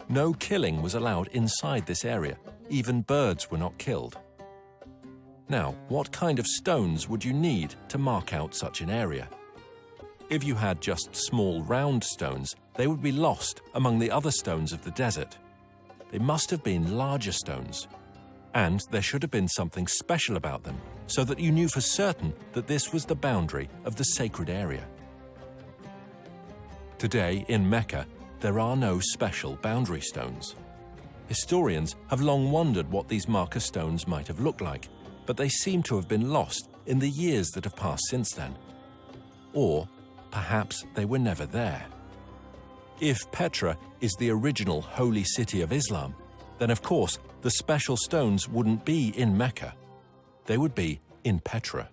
No killing was allowed inside this area. Even birds were not killed. Now, what kind of stones would you need to mark out such an area? If you had just small round stones, they would be lost among the other stones of the desert. They must have been larger stones. And there should have been something special about them, so that you knew for certain that this was the boundary of the sacred area. Today, in Mecca, there are no special boundary stones. Historians have long wondered what these marker stones might have looked like, but they seem to have been lost in the years that have passed since then. Or perhaps they were never there. If Petra is the original holy city of Islam, then of course the special stones wouldn't be in Mecca. They would be in Petra.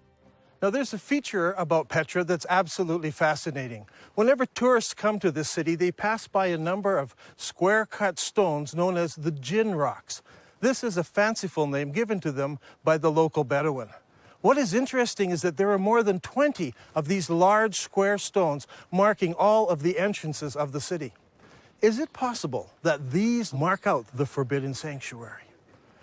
Now, there's a feature about Petra that's absolutely fascinating. Whenever tourists come to this city, they pass by a number of square-cut stones known as the Jinn rocks. This is a fanciful name given to them by the local Bedouin. What is interesting is that there are more than 20 of these large square stones marking all of the entrances of the city. Is it possible that these mark out the forbidden sanctuary?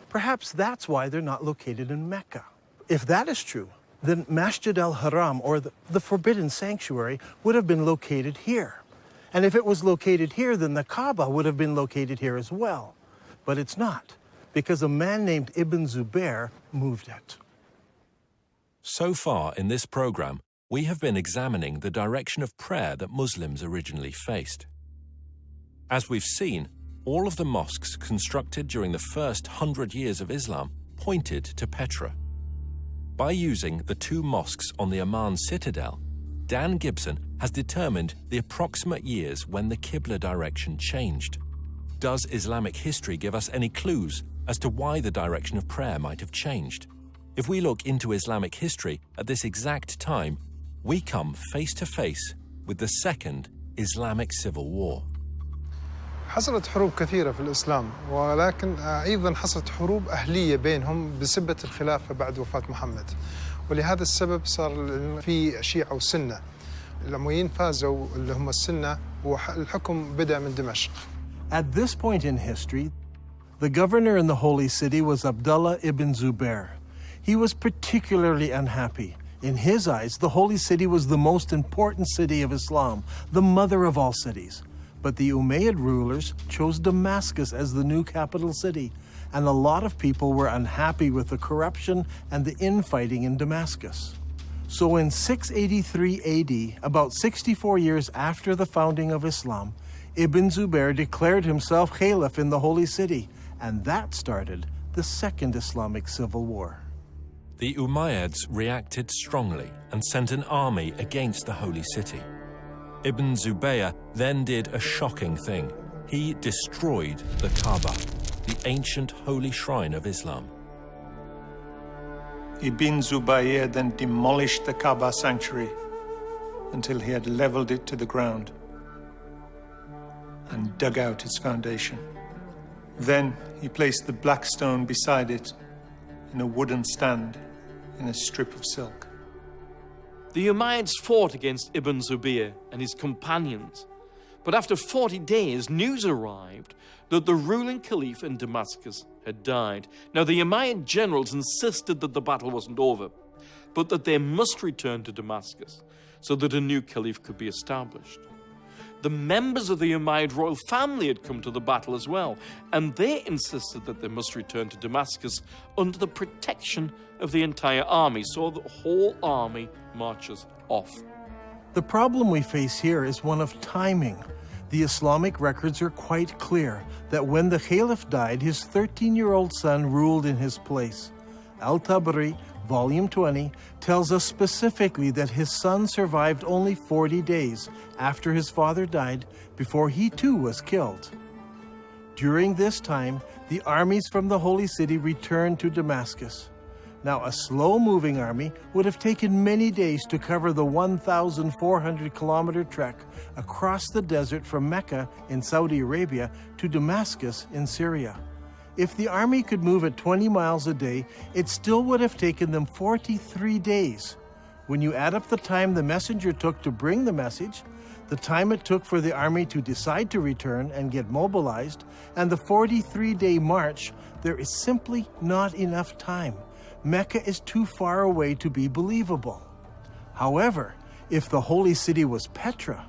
Perhaps that's why they're not located in Mecca. If that is true, then Masjid al-Haram, or the forbidden sanctuary, would have been located here. And if it was located here, then the Kaaba would have been located here as well. But it's not, because a man named Ibn Zubair moved it. So far in this program, we have been examining the direction of prayer that Muslims originally faced. As we've seen, all of the mosques constructed during the first 100 years of Islam pointed to Petra. By using the two mosques on the Amman citadel, Dan Gibson has determined the approximate years when the Qibla direction changed. Does Islamic history give us any clues as to why the direction of prayer might have changed? If we look into Islamic history at this exact time, we come face to face with the Second Islamic Civil War. حصلت حروب كثيرة في الإسلام، ولكن أيضا حصلت حروب أهلية بينهم بسبة الخلافة بعد وفاة محمد، ولهذا السبب صار في شيعة وسنة. الأمويين فازوا اللي هم السنة، والحكم بدأ من دمشق. At this point in history, the governor in the Holy City was Abdullah ibn Zubair. He was particularly unhappy. In his eyes, the Holy City was the most important city of Islam, the mother of all cities. But the Umayyad rulers chose Damascus as the new capital city, and a lot of people were unhappy with the corruption and the infighting in Damascus. So in 683 AD, about 64 years after the founding of Islam, Ibn Zubair declared himself caliph in the Holy City, and that started the Second Islamic Civil War. The Umayyads reacted strongly and sent an army against the Holy City. Ibn Zubayr then did a shocking thing. He destroyed the Kaaba, the ancient holy shrine of Islam. Ibn Zubayr then demolished the Kaaba sanctuary until he had leveled it to the ground and dug out its foundation. Then he placed the black stone beside it in a wooden stand in a strip of silk. The Umayyads fought against Ibn Zubayr and his companions, but after 40 days, news arrived that the ruling caliph in Damascus had died. Now, the Umayyad generals insisted that the battle wasn't over, but that they must return to Damascus so that a new caliph could be established. The members of the Umayyad royal family had come to the battle as well, and they insisted that they must return to Damascus under the protection of the entire army, so the whole army marches off. The problem we face here is one of timing. The Islamic records are quite clear that when the Caliph died, his 13-year-old son ruled in his place. Al-Tabari, Volume 20, tells us specifically that his son survived only 40 days after his father died before he too was killed. During this time, the armies from the Holy City returned to Damascus. Now, a slow-moving army would have taken many days to cover the 1,400-kilometer trek across the desert from Mecca in Saudi Arabia to Damascus in Syria. If the army could move at 20 miles a day, it still would have taken them 43 days. When you add up the time the messenger took to bring the message, the time it took for the army to decide to return and get mobilized, and the 43-day march, there is simply not enough time. Mecca is too far away to be believable. However, if the holy city was Petra,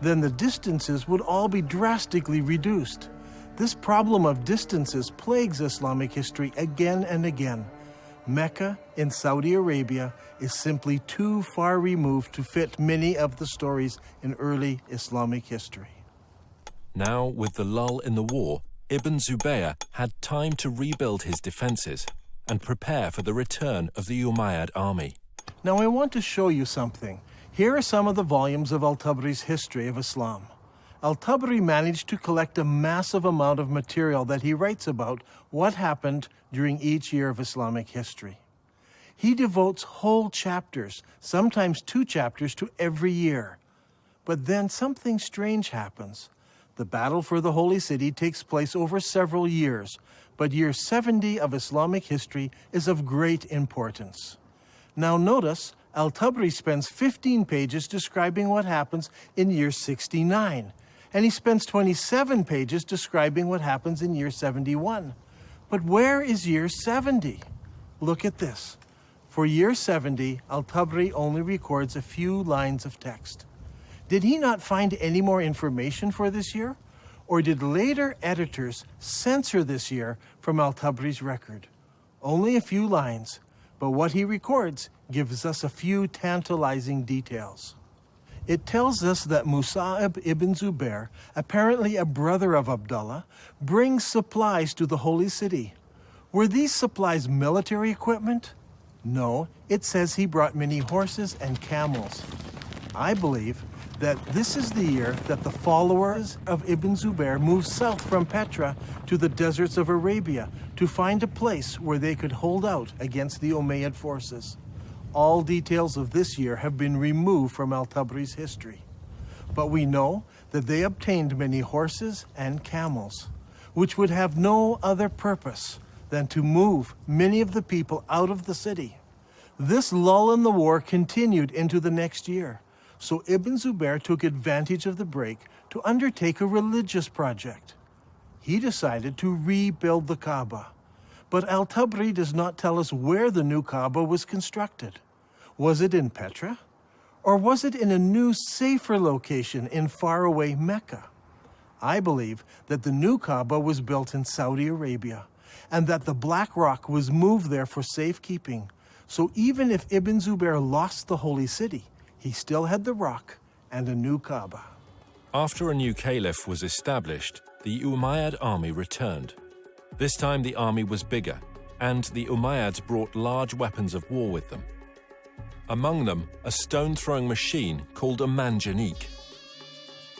then the distances would all be drastically reduced. This problem of distances plagues Islamic history again and again. Mecca in Saudi Arabia is simply too far removed to fit many of the stories in early Islamic history. Now, with the lull in the war, Ibn Zubayr had time to rebuild his defenses and prepare for the return of the Umayyad army. Now I want to show you something. Here are some of the volumes of Al-Tabari's History of Islam. Al-Tabari managed to collect a massive amount of material that he writes about what happened during each year of Islamic history. He devotes whole chapters, sometimes 2 chapters, to every year. But then something strange happens. The battle for the Holy City takes place over several years, but year 70 of Islamic history is of great importance. Now notice, Al-Tabari spends 15 pages describing what happens in year 69, and he spends 27 pages describing what happens in year 71. But where is year 70? Look at this. For year 70, Al-Tabari only records a few lines of text. Did he not find any more information for this year? Or did later editors censor this year from Al-Tabari's record? Only a few lines, but what he records gives us a few tantalizing details. It tells us that Musa'ib ibn Zubair, apparently a brother of Abdullah, brings supplies to the holy city. Were these supplies military equipment? No, it says he brought many horses and camels. I believe that this is the year that the followers of Ibn Zubair moved south from Petra to the deserts of Arabia to find a place where they could hold out against the Umayyad forces. All details of this year have been removed from Al-Tabari's history. But we know that they obtained many horses and camels, which would have no other purpose than to move many of the people out of the city. This lull in the war continued into the next year. So Ibn Zubair took advantage of the break to undertake a religious project. He decided to rebuild the Kaaba. But Al-Tabari does not tell us where the new Kaaba was constructed. Was it in Petra? Or was it in a new, safer location in faraway Mecca? I believe that the new Kaaba was built in Saudi Arabia, and that the black rock was moved there for safekeeping. So even if Ibn Zubair lost the holy city, he still had the rock and a new Kaaba. After a new caliph was established, the Umayyad army returned. This time the army was bigger, and the Umayyads brought large weapons of war with them. Among them, a stone-throwing machine called a manjanik.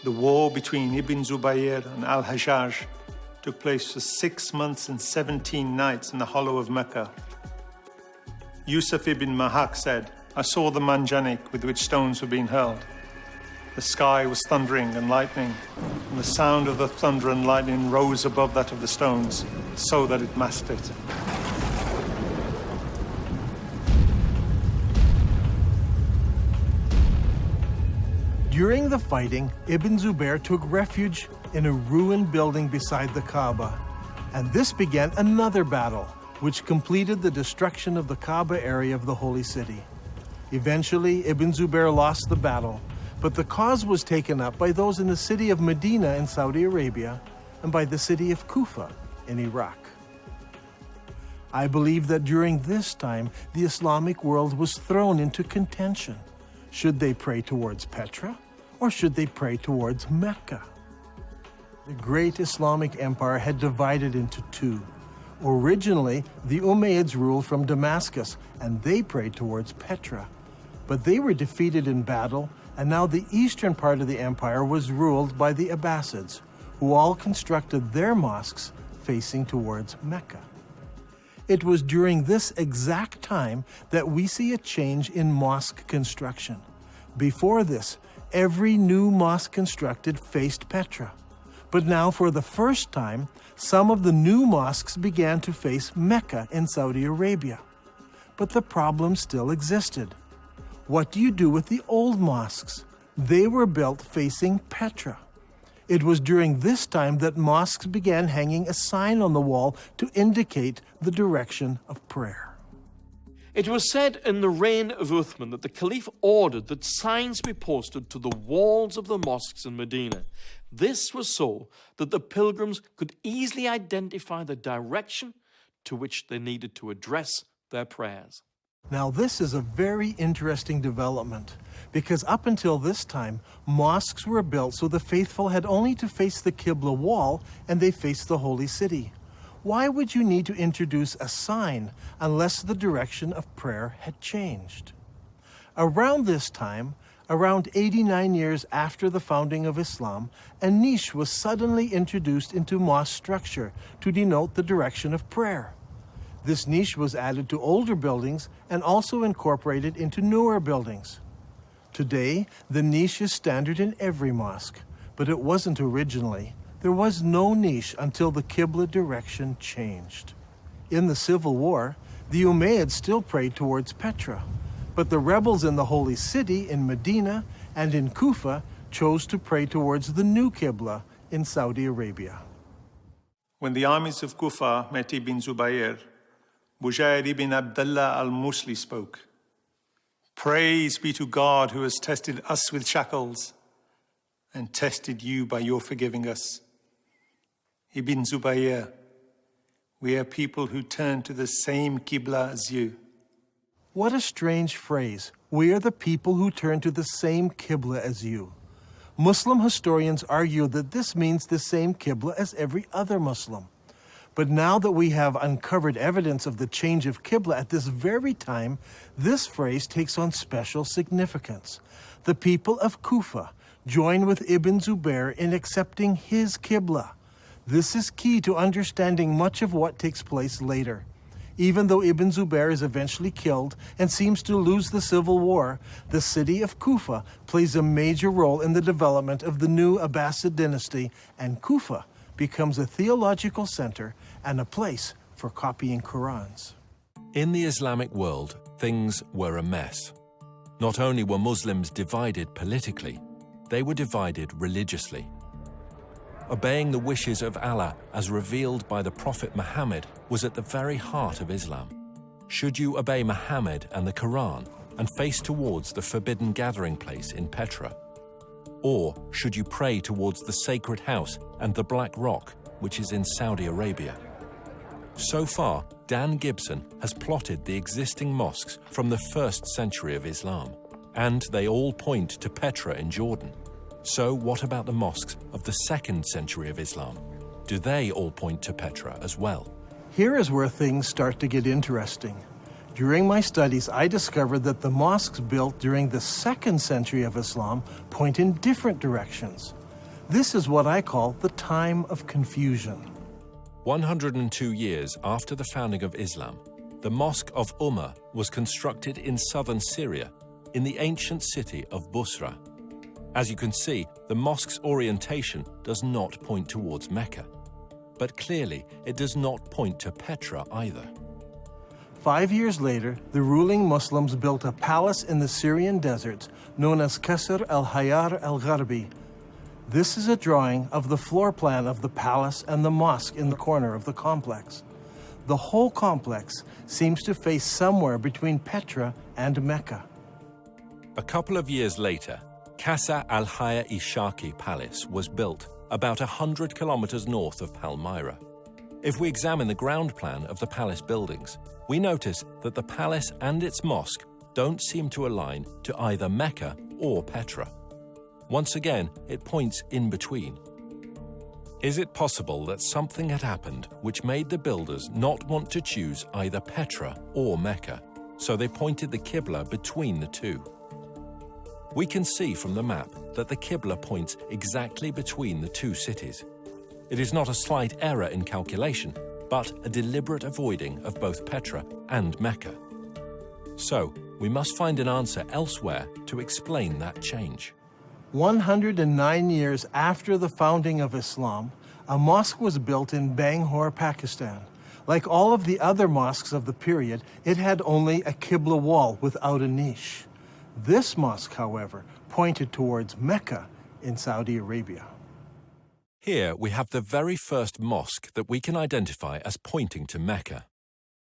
The war between Ibn Zubayr and Al-Hajjaj took place for 6 months and 17 nights in the hollow of Mecca. Yusuf ibn Mahak said, "I saw the manjanik with which stones were being hurled. The sky was thundering and lightning, and the sound of the thunder and lightning rose above that of the stones, so that it masked it." During the fighting, Ibn Zubair took refuge in a ruined building beside the Kaaba, and this began another battle, which completed the destruction of the Kaaba area of the Holy City. Eventually, Ibn Zubair lost the battle, but the cause was taken up by those in the city of Medina in Saudi Arabia and by the city of Kufa in Iraq. I believe that during this time, the Islamic world was thrown into contention. Should they pray towards Petra, or should they pray towards Mecca? The great Islamic empire had divided into two. Originally, the Umayyads ruled from Damascus, and they prayed towards Petra. But they were defeated in battle, and now the eastern part of the empire was ruled by the Abbasids, who all constructed their mosques facing towards Mecca. It was during this exact time that we see a change in mosque construction. Before this, every new mosque constructed faced Petra. But now, for the first time, some of the new mosques began to face Mecca in Saudi Arabia. But the problem still existed. What do you do with the old mosques? They were built facing Petra. It was during this time that mosques began hanging a sign on the wall to indicate the direction of prayer. It was said in the reign of Uthman that the Caliph ordered that signs be posted to the walls of the mosques in Medina. This was so that the pilgrims could easily identify the direction to which they needed to address their prayers. Now, this is a very interesting development, because up until this time, mosques were built so the faithful had only to face the Qibla wall and they faced the holy city. Why would you need to introduce a sign unless the direction of prayer had changed? Around this time, around 89 years after the founding of Islam, a niche was suddenly introduced into mosque structure to denote the direction of prayer. This niche was added to older buildings and also incorporated into newer buildings. Today, the niche is standard in every mosque, but it wasn't originally. There was no niche until the Qibla direction changed. In the Civil War, the Umayyads still prayed towards Petra, but the rebels in the Holy City in Medina and in Kufa chose to pray towards the new Qibla in Saudi Arabia. When the armies of Kufa met Ibn Zubayr, Bujair ibn Abdullah al-Musli spoke. Praise be to God who has tested us with shackles and tested you by your forgiving us. Ibn Zubayr, we are people who turn to the same Qibla as you. What a strange phrase. We are the people who turn to the same Qibla as you. Muslim historians argue that this means the same Qibla as every other Muslim. But now that we have uncovered evidence of the change of Qibla at this very time, this phrase takes on special significance. The people of Kufa join with Ibn Zubayr in accepting his Qibla. This is key to understanding much of what takes place later. Even though Ibn Zubayr is eventually killed and seems to lose the civil war, the city of Kufa plays a major role in the development of the new Abbasid dynasty, and Kufa becomes a theological center and a place for copying Qurans. In the Islamic world, things were a mess. Not only were Muslims divided politically, they were divided religiously. Obeying the wishes of Allah as revealed by the Prophet Mohammed was at the very heart of Islam. Should you obey Mohammed and the Quran and face towards the forbidden gathering place in Petra? Or should you pray towards the sacred house and the Black Rock, which is in Saudi Arabia? So far, Dan Gibson has plotted the existing mosques from the 1st century of Islam, and they all point to Petra in Jordan. So what about the mosques of the 2nd century of Islam? Do they all point to Petra as well? Here is where things start to get interesting. During my studies, I discovered that the mosques built during the 2nd century of Islam point in different directions. This is what I call the time of confusion. 102 years after the founding of Islam, the Mosque of Ummah was constructed in southern Syria, in the ancient city of Busra. As you can see, the mosque's orientation does not point towards Mecca. But clearly, it does not point to Petra either. 5 years later, the ruling Muslims built a palace in the Syrian deserts known as Qasr al-Hayar al-Gharbi. This is a drawing of the floor plan of the palace and the mosque in the corner of the complex. The whole complex seems to face somewhere between Petra and Mecca. A couple of years later, Qasr al-Hayar-i-Shaki Palace was built about 100 kilometers north of Palmyra. If we examine the ground plan of the palace buildings, we notice that the palace and its mosque don't seem to align to either Mecca or Petra. Once again, it points in between. Is it possible that something had happened which made the builders not want to choose either Petra or Mecca, so they pointed the Qibla between the two? We can see from the map that the Qibla points exactly between the two cities. It is not a slight error in calculation, but a deliberate avoiding of both Petra and Mecca. So, we must find an answer elsewhere to explain that change. 109 years after the founding of Islam, a mosque was built in Bangalore, Pakistan. Like all of the other mosques of the period, it had only a Qibla wall without a niche. This mosque, however, pointed towards Mecca in Saudi Arabia. Here we have the very first mosque that we can identify as pointing to Mecca.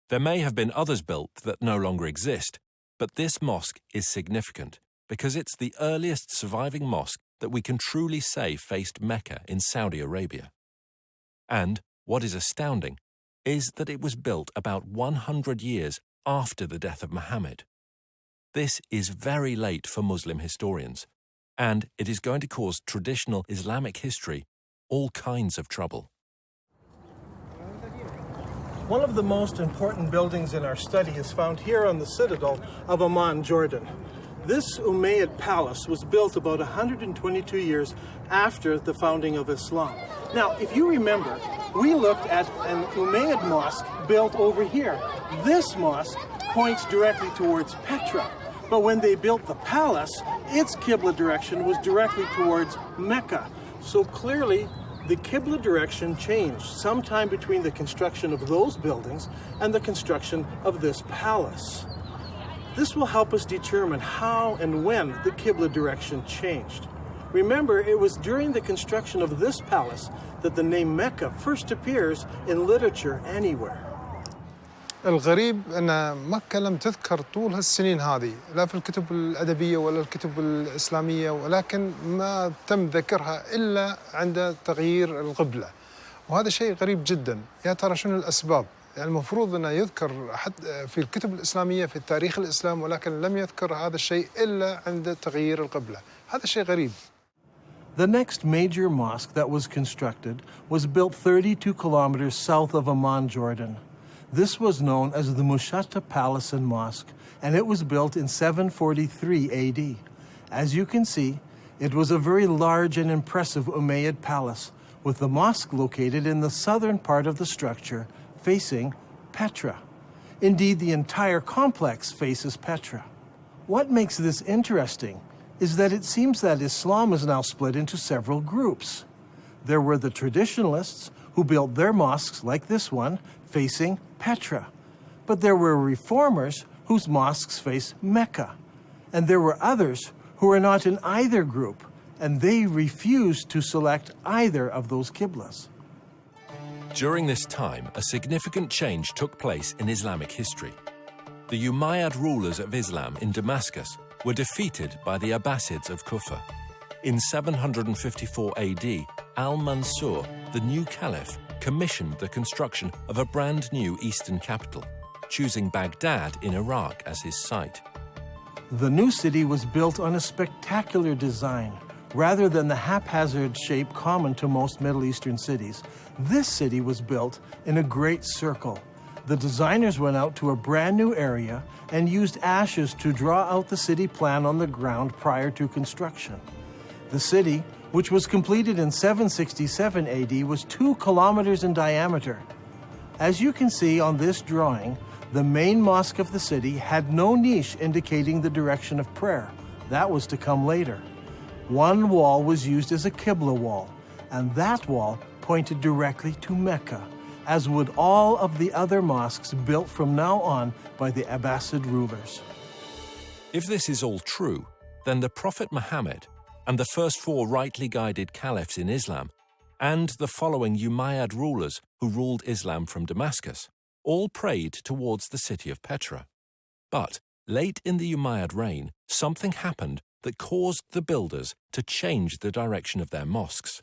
There may have been others built that no longer exist, but this mosque is significant because it's the earliest surviving mosque that we can truly say faced Mecca in Saudi Arabia. And, what is astounding, is that it was built about 100 years after the death of Mohammed. This is very late for Muslim historians, and it is going to cause traditional Islamic history all kinds of trouble. One of the most important buildings in our study is found here on the citadel of Amman, Jordan. This Umayyad palace was built about 122 years after the founding of Islam. Now, if you remember, we looked at an Umayyad mosque built over here. This mosque points directly towards Petra, but when they built the palace, its Qibla direction was directly towards Mecca. So clearly, the Qibla direction changed sometime between the construction of those buildings and the construction of this palace. This will help us determine how and when the Qibla direction changed. Remember, it was during the construction of this palace that the name Mecca first appears in literature anywhere. الغريب أن مكة لم تذكر طول هالسنين هذه لا في الكتب الأدبية ولا الكتب الإسلامية، ولكن ما تم ذكرها إلا عند تغيير القبلة، وهذا شيء غريب جدا. يا ترى شنو الأسباب؟ يعني المفروض أنه يذكر حتى في الكتب الإسلامية في تاريخ الإسلام، ولكن لم يذكر هذا الشيء إلا عند تغيير القبلة. هذا شيء غريب. The next major mosque that was constructed was built 32 kilometers south of Amman, Jordan. This was known as the Mushatta Palace and Mosque, and it was built in 743 AD. As you can see, it was a very large and impressive Umayyad palace, with the mosque located in the southern part of the structure, facing Petra. Indeed, the entire complex faces Petra. What makes this interesting is that it seems that Islam is now split into several groups. There were the traditionalists, who built their mosques like this one, facing Petra. But there were reformers whose mosques face Mecca. And there were others who were not in either group, and they refused to select either of those qiblas. During this time, a significant change took place in Islamic history. The Umayyad rulers of Islam in Damascus were defeated by the Abbasids of Kufa. In 754 AD, Al-Mansur, the new caliph, commissioned the construction of a brand new eastern capital, choosing Baghdad in Iraq as his site. The new city was built on a spectacular design. Rather than the haphazard shape common to most Middle Eastern cities, this city was built in a great circle. The designers went out to a brand new area and used ashes to draw out the city plan on the ground prior to construction. The city, which was completed in 767 AD, was 2 kilometers in diameter. As you can see on this drawing, the main mosque of the city had no niche indicating the direction of prayer. That was to come later. One wall was used as a Qibla wall, and that wall pointed directly to Mecca, as would all of the other mosques built from now on by the Abbasid rulers. If this is all true, then the Prophet Muhammad and the first 4 rightly guided caliphs in Islam, and the following Umayyad rulers who ruled Islam from Damascus, all prayed towards the city of Petra. But late in the Umayyad reign, something happened that caused the builders to change the direction of their mosques.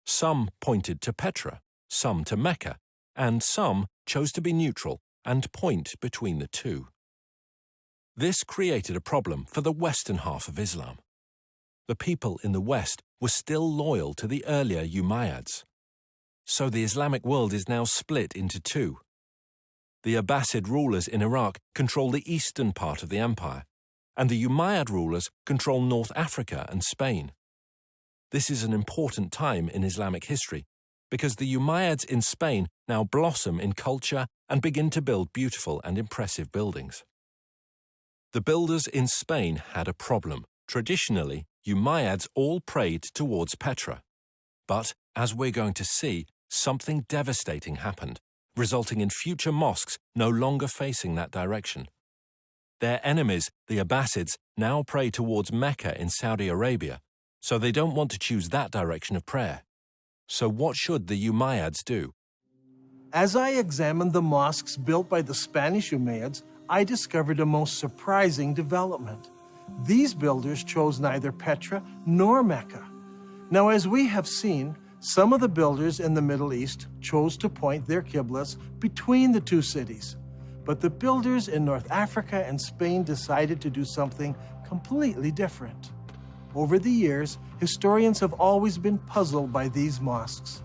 Some pointed to Petra, some to Mecca, and some chose to be neutral and point between the two. This created a problem for the western half of Islam. The people in the West were still loyal to the earlier Umayyads, So the Islamic world is now split into two. The Abbasid rulers in Iraq control the eastern part of the empire, and the Umayyad rulers control North Africa and Spain. This is an important time in Islamic history because the Umayyads in Spain now blossom in culture and begin to build beautiful and impressive buildings. The builders in Spain had a problem. Traditionally, Umayyads all prayed towards Petra. But, as we're going to see, something devastating happened, resulting in future mosques no longer facing that direction. Their enemies, the Abbasids, now pray towards Mecca in Saudi Arabia, so they don't want to choose that direction of prayer. So what should the Umayyads do? As I examined the mosques built by the Spanish Umayyads, I discovered a most surprising development. These builders chose neither Petra nor Mecca. Now, as we have seen, some of the builders in the Middle East chose to point their qiblas between the two cities. But the builders in North Africa and Spain decided to do something completely different. Over the years, historians have always been puzzled by these mosques.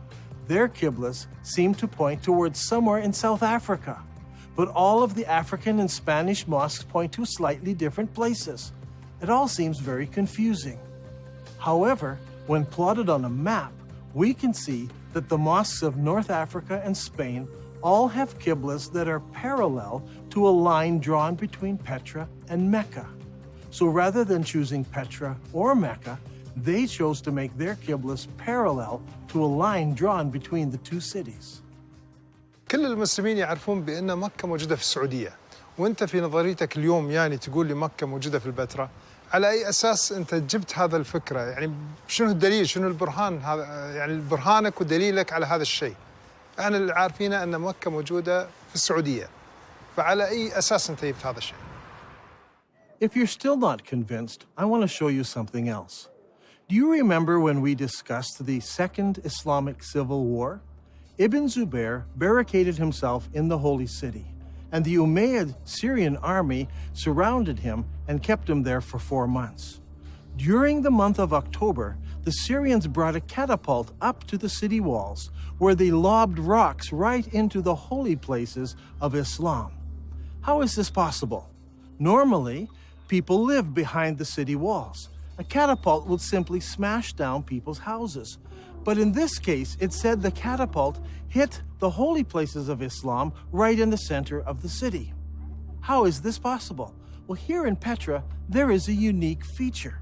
Their qiblas seem to point towards somewhere in South Africa, but all of the African and Spanish mosques point to slightly different places. It all seems very confusing. However, when plotted on a map, we can see that the mosques of North Africa and Spain all have qiblas that are parallel to a line drawn between Petra and Mecca. So rather than choosing Petra or Mecca, they chose to make their qiblas parallel to a line drawn between the two cities. كل المسلمين يعرفون بأن مكة موجودة في السعودية، وأنت في نظريتك اليوم يعني تقول لي مكة موجودة في البتراء، على أي أساس أنت جبت هذا الفكرة؟ يعني شنو الدليل؟ شنو البرهان هذا؟ يعني برهانك ودليلك على هذا الشيء. احنا اللي عارفين أن مكة موجودة في السعودية، فعلى أي أساس أنت جبت هذا الشيء؟ If you're still not convinced, I want to show you something else. Do you remember when we discussed the Second Islamic Civil War? Ibn Zubair barricaded himself in the Holy City, and the Umayyad Syrian army surrounded him and kept him there for 4 months. During the month of October, the Syrians brought a catapult up to the city walls, where they lobbed rocks right into the holy places of Islam. How is this possible? Normally, people live behind the city walls. A catapult would simply smash down people's houses. But in this case, it said the catapult hit the holy places of Islam right in the center of the city. How is this possible? Well, here in Petra, there is a unique feature.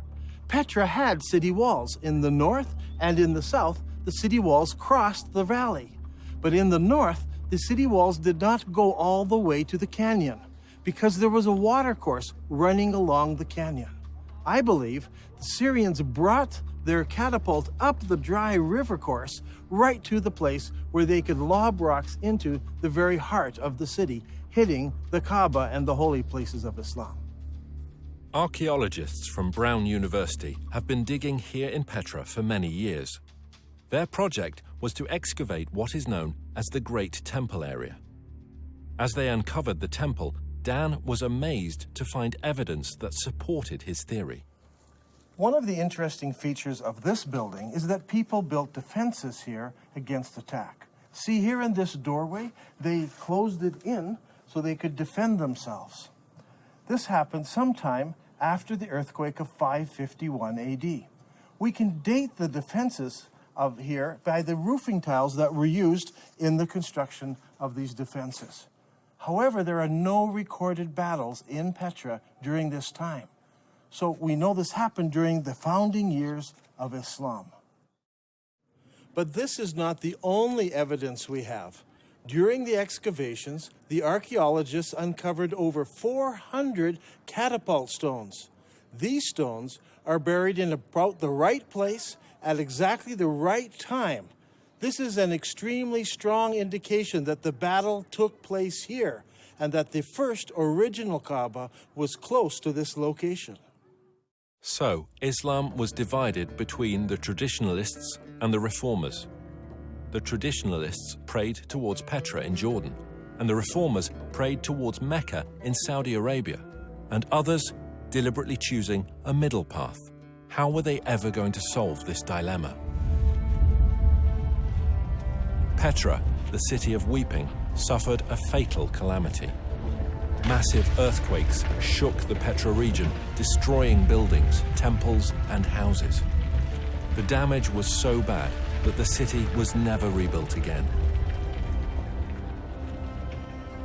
Petra had city walls. In the north and in the south, the city walls crossed the valley. But in the north, the city walls did not go all the way to the canyon because there was a watercourse running along the canyon. I believe the Syrians brought their catapult up the dry river course right to the place where they could lob rocks into the very heart of the city, hitting the Kaaba and the holy places of Islam. Archaeologists from Brown University have been digging here in Petra for many years. Their project was to excavate what is known as the Great Temple area. As they uncovered the temple, Dan was amazed to find evidence that supported his theory. One of the interesting features of this building is that people built defenses here against attack. See, here in this doorway, they closed it in so they could defend themselves. This happened sometime after the earthquake of 551 AD. We can date the defenses of here by the roofing tiles that were used in the construction of these defenses. However, there are no recorded battles in Petra during this time. So we know this happened during the founding years of Islam. But this is not the only evidence we have. During the excavations, the archaeologists uncovered over 400 catapult stones. These stones are buried in about the right place at exactly the right time. This is an extremely strong indication that the battle took place here and that the first original Kaaba was close to this location. So, Islam was divided between the traditionalists and the reformers. The traditionalists prayed towards Petra in Jordan, and the reformers prayed towards Mecca in Saudi Arabia, and others deliberately choosing a middle path. How were they ever going to solve this dilemma? Petra, the city of weeping, suffered a fatal calamity. Massive earthquakes shook the Petra region, destroying buildings, temples, and houses. The damage was so bad that the city was never rebuilt again.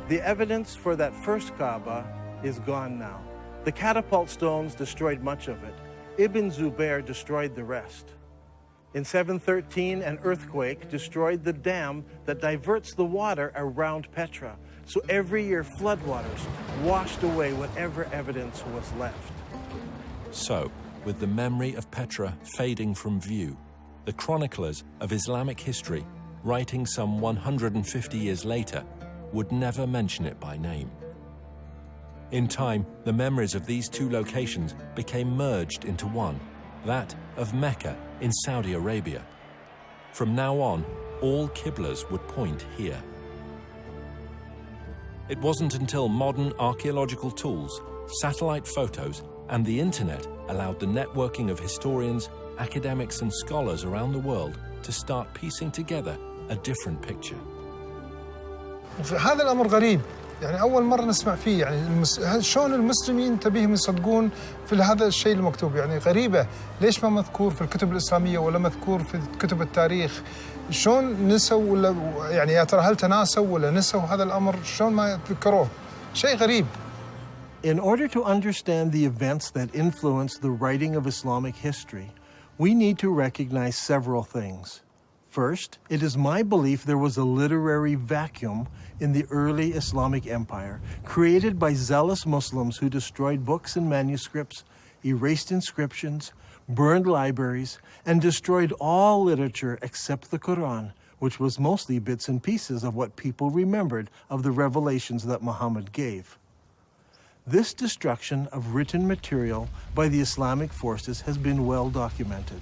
The evidence for that first Kaaba is gone now. The catapult stones destroyed much of it. Ibn Zubair destroyed the rest. In 713, an earthquake destroyed the dam that diverts the water around Petra. So every year, floodwaters washed away whatever evidence was left. So, with the memory of Petra fading from view, the chroniclers of Islamic history, writing some 150 years later, would never mention it by name. In time, the memories of these two locations became merged into one, that of Mecca in Saudi Arabia. From now on, all Qiblas would point here. It wasn't until modern archaeological tools, satellite photos, and the internet allowed the networking of historians, academics, and scholars around the world to start piecing together a different picture. هذا الأمر غريب، يعني أول مرة نسمع فيه، يعني شلون المسلمين تبيهم يصدقون في هذا الشيء المكتوب، يعني غريبة، ليش ما مذكور في الكتب الإسلامية ولا مذكور في كتب التاريخ؟ شلون نسوا ولا يعني يا ترى هل تناسوا ولا نسوا هذا الأمر؟ شلون ما يتذكروه؟ شيء غريب. In order to understand the events that influenced the writing of Islamic history, we need to recognize several things. First, it is my belief there was a literary vacuum in the early Islamic empire, created by zealous Muslims who destroyed books and manuscripts, erased inscriptions, burned libraries, and destroyed all literature except the Quran, which was mostly bits and pieces of what people remembered of the revelations that Muhammad gave. This destruction of written material by the Islamic forces has been well documented.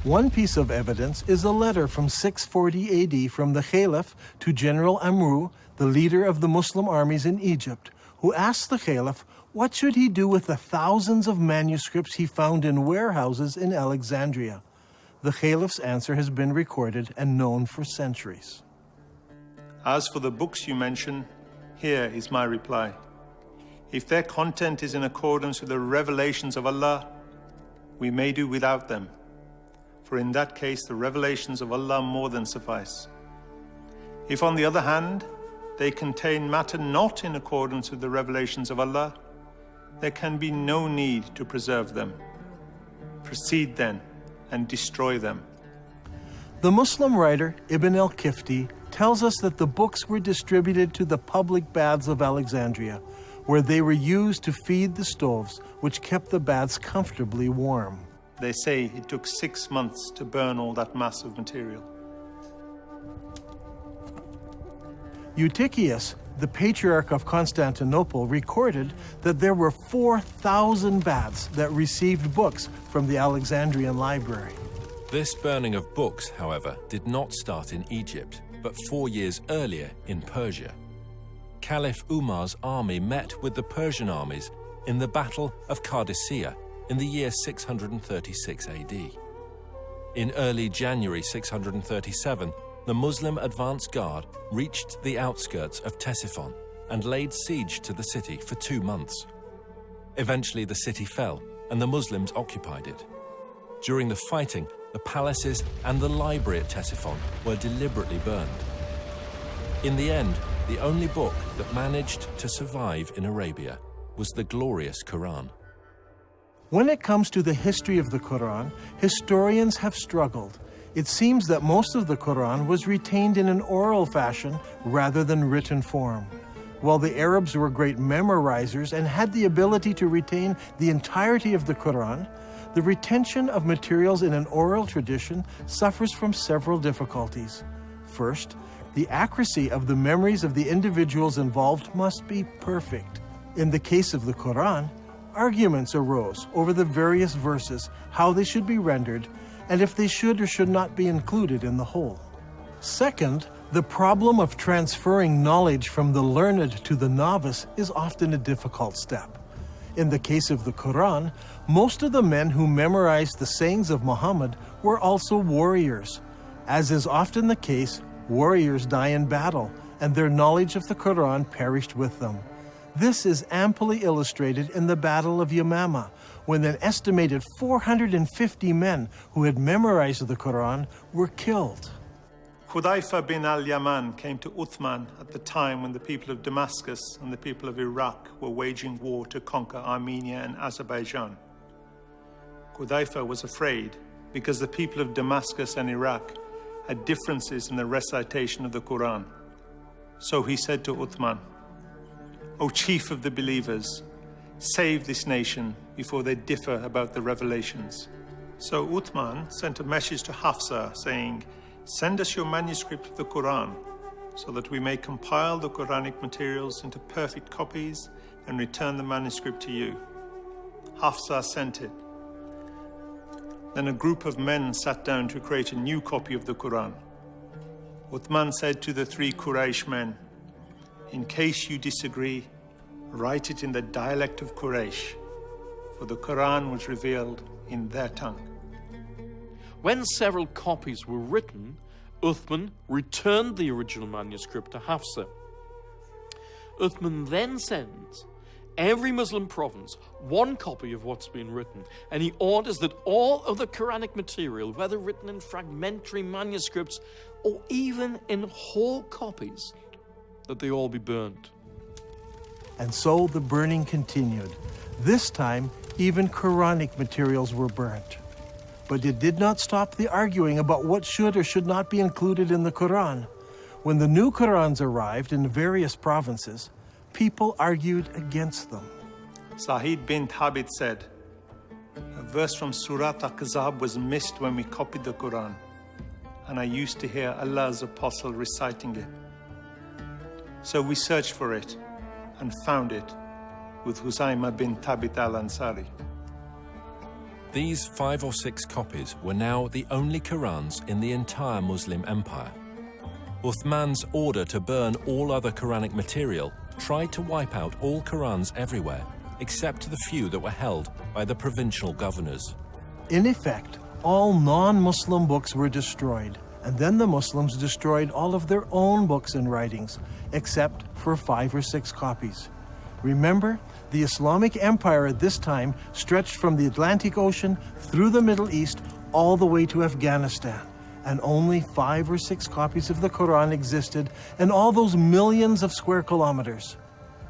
One piece of evidence is a letter from 640 AD from the Caliph to General Amru, the leader of the Muslim armies in Egypt, who asked the Caliph what should he do with the thousands of manuscripts he found in warehouses in Alexandria. The Caliph's answer has been recorded and known for centuries. As for the books you mention, here is my reply. If their content is in accordance with the revelations of Allah, we may do without them. For in that case, the revelations of Allah more than suffice. If, on the other hand, they contain matter not in accordance with the revelations of Allah, there can be no need to preserve them. Proceed then and destroy them. The Muslim writer Ibn al-Kifti tells us that the books were distributed to the public baths of Alexandria, where they were used to feed the stoves, which kept the baths comfortably warm. They say it took 6 months to burn all that mass of material. Eutychius, the Patriarch of Constantinople, recorded that there were 4,000 baths that received books from the Alexandrian library. This burning of books, however, did not start in Egypt, but 4 years earlier in Persia. Caliph Umar's army met with the Persian armies in the Battle of Qadisiyah in the year 636 AD. In early January 637, the Muslim advance guard reached the outskirts of Ctesiphon and laid siege to the city for 2 months. Eventually, the city fell and the Muslims occupied it. During the fighting, the palaces and the library at Ctesiphon were deliberately burned. In the end, the only book that managed to survive in Arabia was the glorious Quran. When it comes to the history of the Quran, historians have struggled. It seems that most of the Quran was retained in an oral fashion rather than written form. While the Arabs were great memorizers and had the ability to retain the entirety of the Quran, the retention of materials in an oral tradition suffers from several difficulties. First, the accuracy of the memories of the individuals involved must be perfect. In the case of the Quran, arguments arose over the various verses, how they should be rendered, and if they should or should not be included in the whole. Second, the problem of transferring knowledge from the learned to the novice is often a difficult step. In the case of the Quran, most of the men who memorized the sayings of Muhammad were also warriors. As is often the case, Warriors die in battle, and their knowledge of the Quran perished with them. This is amply illustrated in the Battle of Yamama, when an estimated 450 men who had memorized the Quran were killed. Hudayfa bin al-Yaman came to Uthman at the time when the people of Damascus and the people of Iraq were waging war to conquer Armenia and Azerbaijan. Hudayfa was afraid because the people of Damascus and Iraq had differences in the recitation of the Quran. So he said to Uthman, "O chief of the believers, save this nation before they differ about the revelations." So Uthman sent a message to Hafsa saying, "Send us your manuscript of the Quran so that we may compile the Quranic materials into perfect copies and return the manuscript to you." Hafsa sent it. Then a group of men sat down to create a new copy of the Quran. Uthman said to the 3 Quraysh men, "In case you disagree, write it in the dialect of Quraysh, for the Quran was revealed in their tongue." When several copies were written, Uthman returned the original manuscript to Hafsa. Uthman then sends every Muslim province one copy of what's been written, and he orders that all of the Quranic material, whether written in fragmentary manuscripts or even in whole copies, that they all be burned. And so the burning continued. This time, even Quranic materials were burnt. But it did not stop the arguing about what should or should not be included in the Quran. When the new Qurans arrived in various provinces, people argued against them. Sa'id bin Thabit said, "A verse from Surah Al-Ahzab was missed when we copied the Quran, and I used to hear Allah's apostle reciting it. So we searched for it and found it with Huzayma bin Thabit al-Ansari." These 5 or 6 copies were now the only Qurans in the entire Muslim empire. Uthman's order to burn all other Quranic material tried to wipe out all Qurans everywhere, except the few that were held by the provincial governors. In effect, all non-Muslim books were destroyed, and then the Muslims destroyed all of their own books and writings, except for 5 or 6 copies. Remember, the Islamic Empire at this time stretched from the Atlantic Ocean through the Middle East all the way to Afghanistan, and only 5 or 6 copies of the Quran existed in all those millions of square kilometers.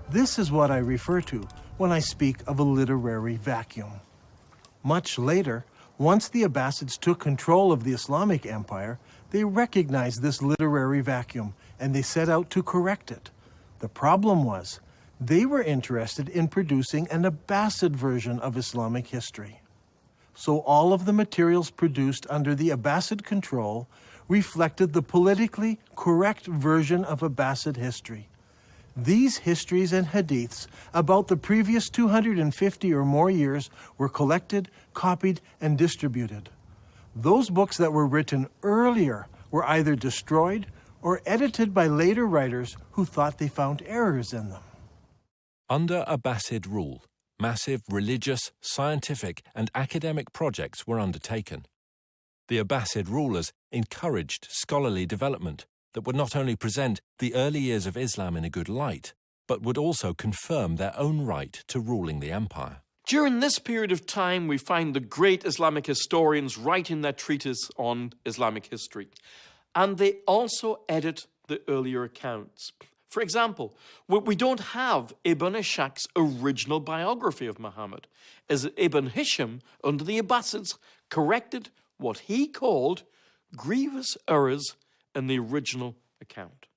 This is what I refer to when I speak of a literary vacuum. Much later, once the Abbasids took control of the Islamic Empire, they recognized this literary vacuum and they set out to correct it. The problem was, they were interested in producing an Abbasid version of Islamic history. So all of the materials produced under the Abbasid control reflected the politically correct version of Abbasid history. These histories and hadiths about the previous 250 or more years were collected, copied, and distributed. Those books that were written earlier were either destroyed or edited by later writers who thought they found errors in them. Under Abbasid rule, massive religious, scientific, and academic projects were undertaken. The Abbasid rulers encouraged scholarly development that would not only present the early years of Islam in a good light, but would also confirm their own right to ruling the empire. During this period of time, we find the great Islamic historians writing their treatise on Islamic history. And they also edit the earlier accounts. For example, we don't have Ibn Ishaq's original biography of Muhammad, as Ibn Hisham, under the Abbasids, corrected what he called grievous errors in the original account.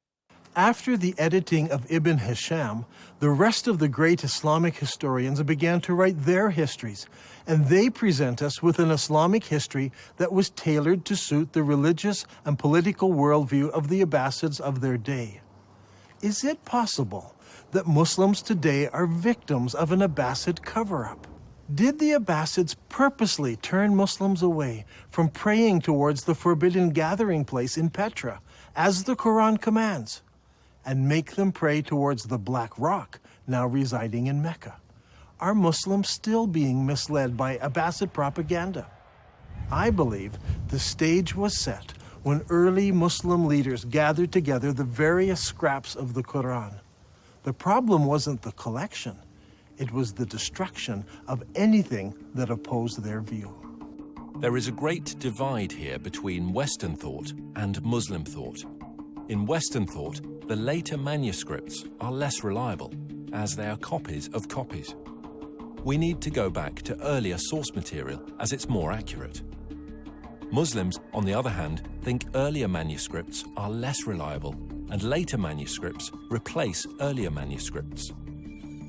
After the editing of Ibn Hisham, the rest of the great Islamic historians began to write their histories, and they present us with an Islamic history that was tailored to suit the religious and political worldview of the Abbasids of their day. Is it possible that Muslims today are victims of an Abbasid cover-up? Did the Abbasids purposely turn Muslims away from praying towards the forbidden gathering place in Petra, as the Quran commands, and make them pray towards the Black Rock, now residing in Mecca? Are Muslims still being misled by Abbasid propaganda? I believe the stage was set when early Muslim leaders gathered together the various scraps of the Quran. The problem wasn't the collection, it was the destruction of anything that opposed their view. There is a great divide here between Western thought and Muslim thought. In Western thought, the later manuscripts are less reliable, as they are copies of copies. We need to go back to earlier source material, as it's more accurate. Muslims, on the other hand, think earlier manuscripts are less reliable, and later manuscripts replace earlier manuscripts.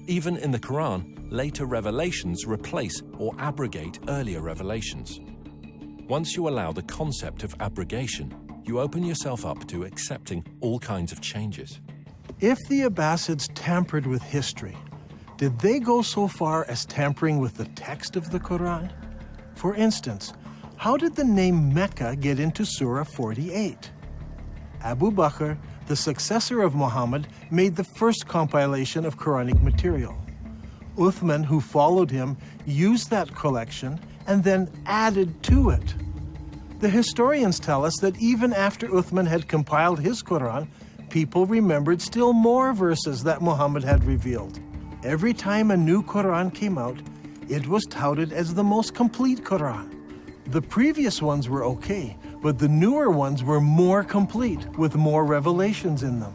Even in the Quran, later revelations replace or abrogate earlier revelations. Once you allow the concept of abrogation, you open yourself up to accepting all kinds of changes. If the Abbasids tampered with history, did they go so far as tampering with the text of the Quran? For instance, how did the name Mecca get into Surah 48? Abu Bakr, the successor of Muhammad, made the first compilation of Quranic material. Uthman, who followed him, used that collection and then added to it. The historians tell us that even after Uthman had compiled his Quran, people remembered still more verses that Muhammad had revealed. Every time a new Quran came out, it was touted as the most complete Quran. The previous ones were okay, but the newer ones were more complete, with more revelations in them.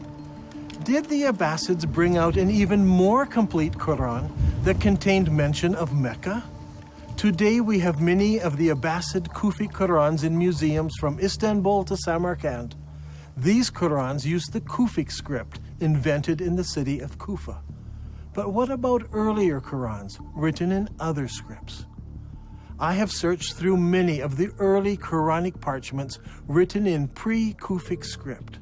Did the Abbasids bring out an even more complete Quran that contained mention of Mecca? Today we have many of the Abbasid Kufi Qurans in museums from Istanbul to Samarkand. These Qurans use the Kufic script invented in the city of Kufa. But what about earlier Qurans written in other scripts? I have searched through many of the early Quranic parchments written in pre-Kufic script.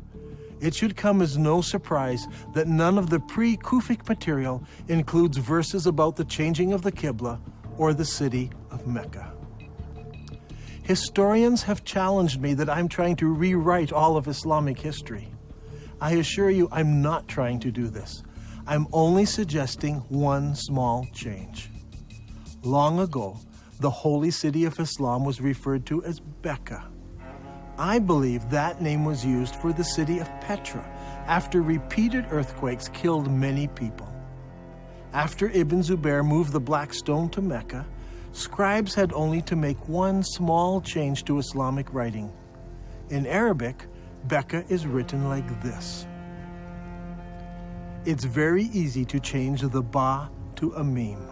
It should come as no surprise that none of the pre-Kufic material includes verses about the changing of the Qibla or the city of Mecca. Historians have challenged me that I'm trying to rewrite all of Islamic history. I assure you I'm not trying to do this. I'm only suggesting one small change. Long ago, the holy city of Islam was referred to as Becca. I believe that name was used for the city of Petra after repeated earthquakes killed many people. After Ibn Zubair moved the black stone to Mecca, scribes had only to make one small change to Islamic writing. In Arabic, Becca is written like this. It's very easy to change the ba to a meme.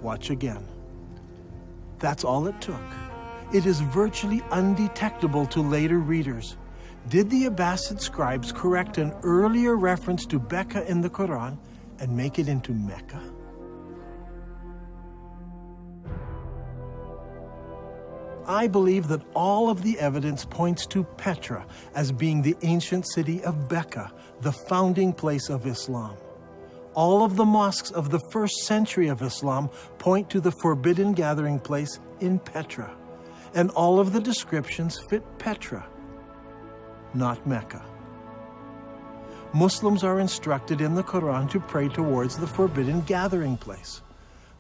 Watch again. That's all it took. It is virtually undetectable to later readers. Did the Abbasid scribes correct an earlier reference to Becca in the Quran and make it into Mecca? I believe that all of the evidence points to Petra as being the ancient city of Becca, the founding place of Islam. All of the mosques of the first century of Islam point to the forbidden gathering place in Petra, and all of the descriptions fit Petra, not Mecca. Muslims are instructed in the Quran to pray towards the forbidden gathering place.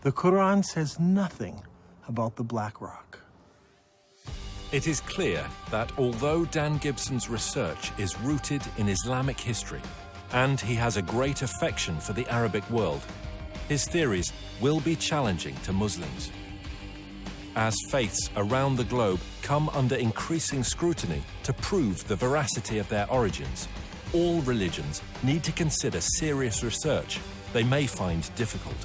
The Quran says nothing about the Black Rock. It is clear that although Dan Gibson's research is rooted in Islamic history, and he has a great affection for the Arabic world, his theories will be challenging to Muslims. As faiths around the globe come under increasing scrutiny to prove the veracity of their origins, all religions need to consider serious research they may find difficult.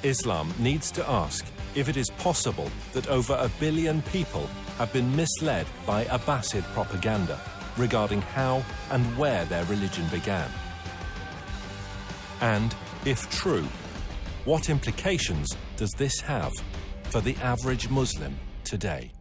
Islam needs to ask if it is possible that over 1 billion people have been misled by Abbasid propaganda regarding how and where their religion began. And, if true, what implications does this have for the average Muslim today?